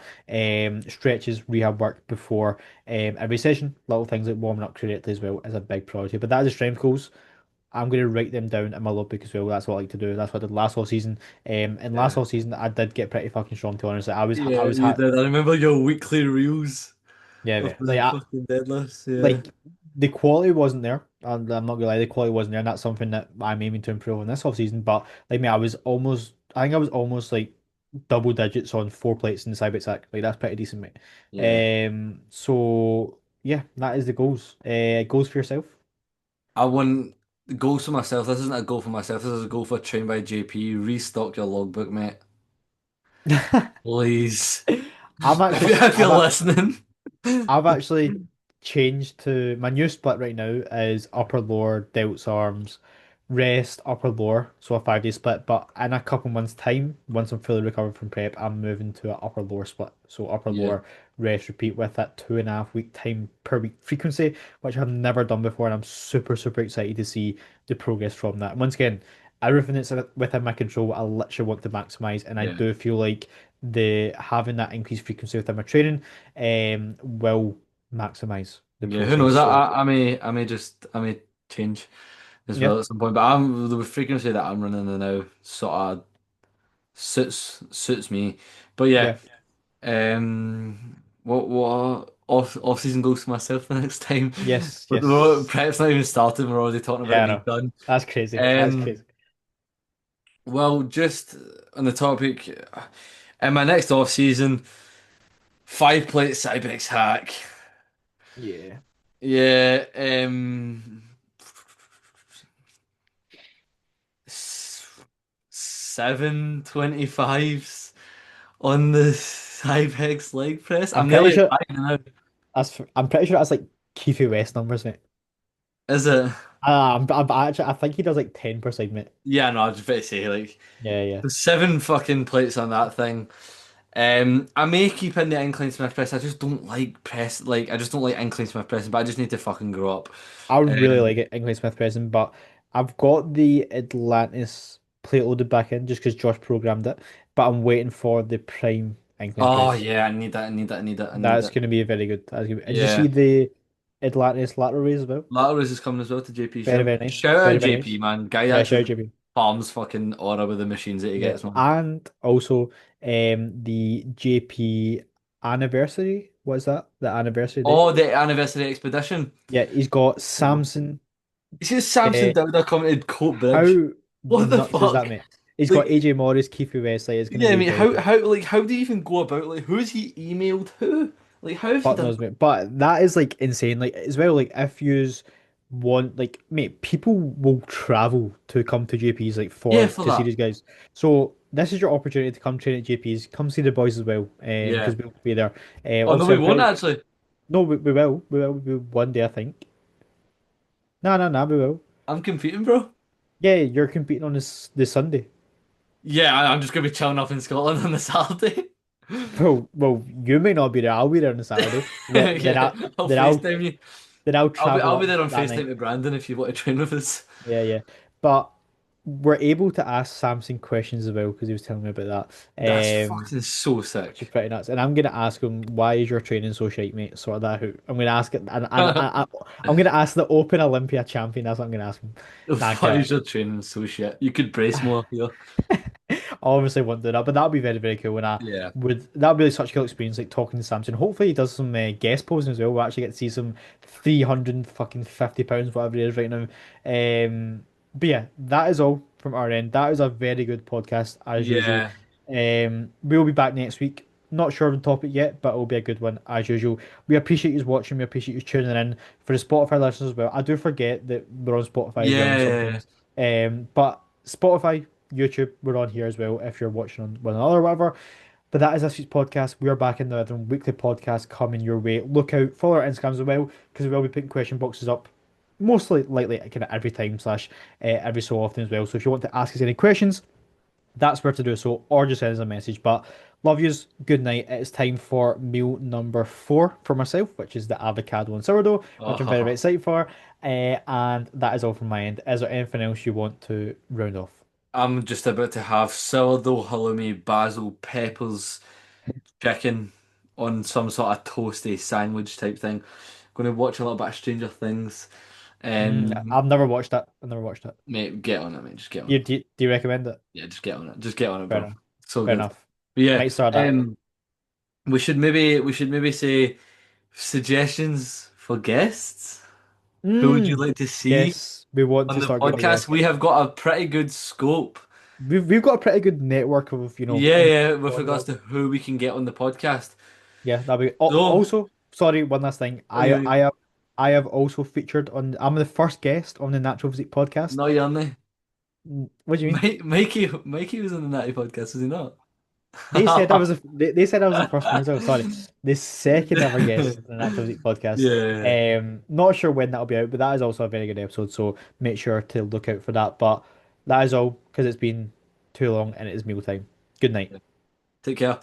Speaker 2: Stretches, rehab work before every session, little things like warming up correctly as well is a big priority. But that is the strength goals. I'm going to write them down in my logbook as well. That's what I like to do. That's what I did last all season. And last
Speaker 1: Yeah.
Speaker 2: all season, I did get pretty fucking strong. To be honest, I
Speaker 1: Yeah,
Speaker 2: was
Speaker 1: you
Speaker 2: ha
Speaker 1: did. I remember your weekly reels
Speaker 2: yeah,
Speaker 1: of
Speaker 2: mate.
Speaker 1: the fucking deadlifts. Yeah.
Speaker 2: Like the quality wasn't there. And I'm not gonna lie, the quality wasn't there, and that's something that I'm aiming to improve on this off season. But like me, I think I was almost like double digits on 4 plates in the side by sack. Like that's pretty decent, mate.
Speaker 1: Yeah.
Speaker 2: So yeah, that is the goals. Goals for yourself.
Speaker 1: I want goals for myself. This isn't a goal for myself. This is a goal for Train by JP. Restock your logbook, mate. Please.
Speaker 2: I'm actually,
Speaker 1: If you're listening.
Speaker 2: I've actually changed to my new split right now is upper lower, delts arms, rest, upper lower, so a 5 day split. But in a couple months' time, once I'm fully recovered from prep, I'm moving to an upper lower split. So upper
Speaker 1: Yeah.
Speaker 2: lower, rest, repeat with that 2.5 week time per week frequency, which I've never done before, and I'm super, super excited to see the progress from that. Once again, everything that's within my control, I literally want to maximize, and I
Speaker 1: Yeah.
Speaker 2: do feel like the having that increased frequency within my training will maximize the
Speaker 1: Yeah, who
Speaker 2: process.
Speaker 1: knows?
Speaker 2: So
Speaker 1: I may just I may change as
Speaker 2: yeah,
Speaker 1: well at some point. But I'm the frequency that I'm running in now sort of suits me. But yeah,
Speaker 2: yeah,
Speaker 1: what off season goals for myself the next time.
Speaker 2: yes,
Speaker 1: But
Speaker 2: yes,
Speaker 1: prep's not even started. We're already talking about
Speaker 2: yeah,
Speaker 1: it
Speaker 2: I
Speaker 1: being
Speaker 2: know.
Speaker 1: done.
Speaker 2: That's crazy. That's
Speaker 1: Um,
Speaker 2: crazy.
Speaker 1: well, just on the topic, in my next off season, 5 plate Cybex hack.
Speaker 2: Yeah.
Speaker 1: Yeah, 725s on the Cybex leg press.
Speaker 2: I'm
Speaker 1: I'm
Speaker 2: pretty
Speaker 1: nearly at
Speaker 2: sure
Speaker 1: five now.
Speaker 2: I'm pretty sure that's like Keith West numbers, mate.
Speaker 1: Is it?
Speaker 2: I'm actually I think he does like 10%, mate.
Speaker 1: Yeah, no, I was just about to say like
Speaker 2: Yeah, yeah.
Speaker 1: the 7 fucking plates on that thing. I may keep in the incline Smith press. I just don't like press. Like I just don't like incline Smith pressing. But I just need to fucking grow up.
Speaker 2: I really like
Speaker 1: Um,
Speaker 2: it, English Smith pressing, but I've got the Atlantis plate loaded back in just because Josh programmed it. But I'm waiting for the prime incline
Speaker 1: oh
Speaker 2: press.
Speaker 1: yeah, I need that. I need that. I need that. I need
Speaker 2: That's
Speaker 1: that.
Speaker 2: going to be very good. Did you see
Speaker 1: Yeah.
Speaker 2: the Atlantis lateral raise as well?
Speaker 1: Lateral is coming as well to JP
Speaker 2: Very,
Speaker 1: Shout.
Speaker 2: very nice.
Speaker 1: Shout
Speaker 2: Very,
Speaker 1: out
Speaker 2: very
Speaker 1: JP,
Speaker 2: nice.
Speaker 1: man. Guy
Speaker 2: Yeah, shout
Speaker 1: actually
Speaker 2: out, JB.
Speaker 1: farms fucking aura with the machines that he
Speaker 2: Yeah.
Speaker 1: gets, man.
Speaker 2: And also the JP anniversary. What's that? The anniversary day?
Speaker 1: Oh, the anniversary expedition.
Speaker 2: Yeah, he's got
Speaker 1: Oh.
Speaker 2: Samson.
Speaker 1: You see Samson
Speaker 2: Uh,
Speaker 1: Dowder commented Coat Bridge.
Speaker 2: how
Speaker 1: What the
Speaker 2: nuts is that,
Speaker 1: fuck?
Speaker 2: mate? He's got
Speaker 1: Like,
Speaker 2: AJ Morris, Keith West. Like, it's going to
Speaker 1: yeah, I
Speaker 2: be
Speaker 1: mean,
Speaker 2: very good.
Speaker 1: how do you even go about, like, who's he emailed who? Like, how have you
Speaker 2: Fuck
Speaker 1: done
Speaker 2: knows,
Speaker 1: that?
Speaker 2: mate. But that is like insane. Like as well, like if yous want, like, mate, people will travel to come to JP's like
Speaker 1: Yeah,
Speaker 2: for
Speaker 1: for
Speaker 2: to see
Speaker 1: that.
Speaker 2: these guys. So this is your opportunity to come train at JP's. Come see the boys as well,
Speaker 1: Yeah.
Speaker 2: because we'll be there.
Speaker 1: Oh, no,
Speaker 2: Obviously,
Speaker 1: we
Speaker 2: I'm
Speaker 1: won't
Speaker 2: pretty.
Speaker 1: actually.
Speaker 2: No, we will one day, I think. No, no, no, we will.
Speaker 1: I'm competing, bro.
Speaker 2: Yeah, you're competing on this Sunday.
Speaker 1: Yeah, I'm just gonna be chilling up in Scotland on the Saturday.
Speaker 2: Well, you may not be there. I'll be there on the Saturday.
Speaker 1: Yeah, I'll
Speaker 2: Then I'll
Speaker 1: FaceTime you.
Speaker 2: then I'll travel
Speaker 1: I'll be
Speaker 2: up
Speaker 1: there on
Speaker 2: that
Speaker 1: FaceTime
Speaker 2: night.
Speaker 1: with Brandon if you want to train with us.
Speaker 2: Yeah, yeah. But we're able to ask Samson questions as well because he was telling me about
Speaker 1: That's
Speaker 2: that,
Speaker 1: fucking so
Speaker 2: which is
Speaker 1: sick.
Speaker 2: pretty nuts. And I'm gonna ask him, why is your training so shite, mate? Sort that out. I'm gonna ask it, I'm gonna ask the Open Olympia champion. That's what I'm gonna ask him. Nah, I'm
Speaker 1: Why
Speaker 2: kidding.
Speaker 1: is your training so shit? You could brace more here.
Speaker 2: I obviously won't do that, but that'd be very, very cool. And I
Speaker 1: Yeah.
Speaker 2: would that'd be such a cool experience, like talking to Samson. Hopefully, he does some guest posing as well. We'll actually get to see some 350 pounds, whatever it is right now. But yeah, that is all from our end. That is a very good podcast as usual.
Speaker 1: Yeah.
Speaker 2: We'll be back next week. Not sure of the topic yet, but it'll be a good one as usual. We appreciate you watching. We appreciate you tuning in for the Spotify listeners as well. I do forget that we're on Spotify as well
Speaker 1: Yeah.
Speaker 2: sometimes. But Spotify, YouTube, we're on here as well if you're watching on one another or whatever. But that is this week's podcast. We are back in the other weekly podcast coming your way. Look out, follow our Instagrams as well because we will be putting question boxes up mostly likely kind of every time slash every so often as well. So if you want to ask us any questions, that's where to do so, or just send us a message. But love yous, good night. It's time for meal number 4 for myself, which is the avocado and sourdough, which I'm very, very
Speaker 1: Oh,
Speaker 2: excited for. And that is all from my end. Is there anything else you want to round off?
Speaker 1: I'm just about to have sourdough halloumi, basil, peppers, chicken on some sort of toasty sandwich type thing. Going to watch a little bit of Stranger Things.
Speaker 2: I've never watched that. I've never watched it.
Speaker 1: Mate, get on it, mate. Just get on
Speaker 2: You,
Speaker 1: it.
Speaker 2: do you recommend it?
Speaker 1: Yeah, just get on it. Just get on it,
Speaker 2: Fair
Speaker 1: bro.
Speaker 2: enough.
Speaker 1: So
Speaker 2: Fair
Speaker 1: good.
Speaker 2: enough.
Speaker 1: But yeah,
Speaker 2: Might start that.
Speaker 1: um, we should maybe say suggestions for guests. Who would you
Speaker 2: Mm,
Speaker 1: like to see
Speaker 2: yes, we want
Speaker 1: on
Speaker 2: to
Speaker 1: the
Speaker 2: start getting
Speaker 1: podcast?
Speaker 2: guests.
Speaker 1: We have got a pretty good scope.
Speaker 2: We've got a pretty good network of
Speaker 1: Yeah, yeah, with
Speaker 2: people
Speaker 1: regards
Speaker 2: involved.
Speaker 1: to who we can get on the podcast.
Speaker 2: Yeah, that'll be.
Speaker 1: So,
Speaker 2: Also, sorry, one last thing.
Speaker 1: oh, yeah,
Speaker 2: I have also featured on. I'm the first guest on the Natural Physique podcast.
Speaker 1: no, you're not.
Speaker 2: What do you mean?
Speaker 1: Mikey was on the Natty podcast, was he not?
Speaker 2: They said I was the first one as well. Sorry, the second ever guest on the Natural Physique podcast.
Speaker 1: Yeah.
Speaker 2: Not sure when that'll be out, but that is also a very good episode. So make sure to look out for that. But that is all because it's been too long and it is meal time. Good night.
Speaker 1: Take care.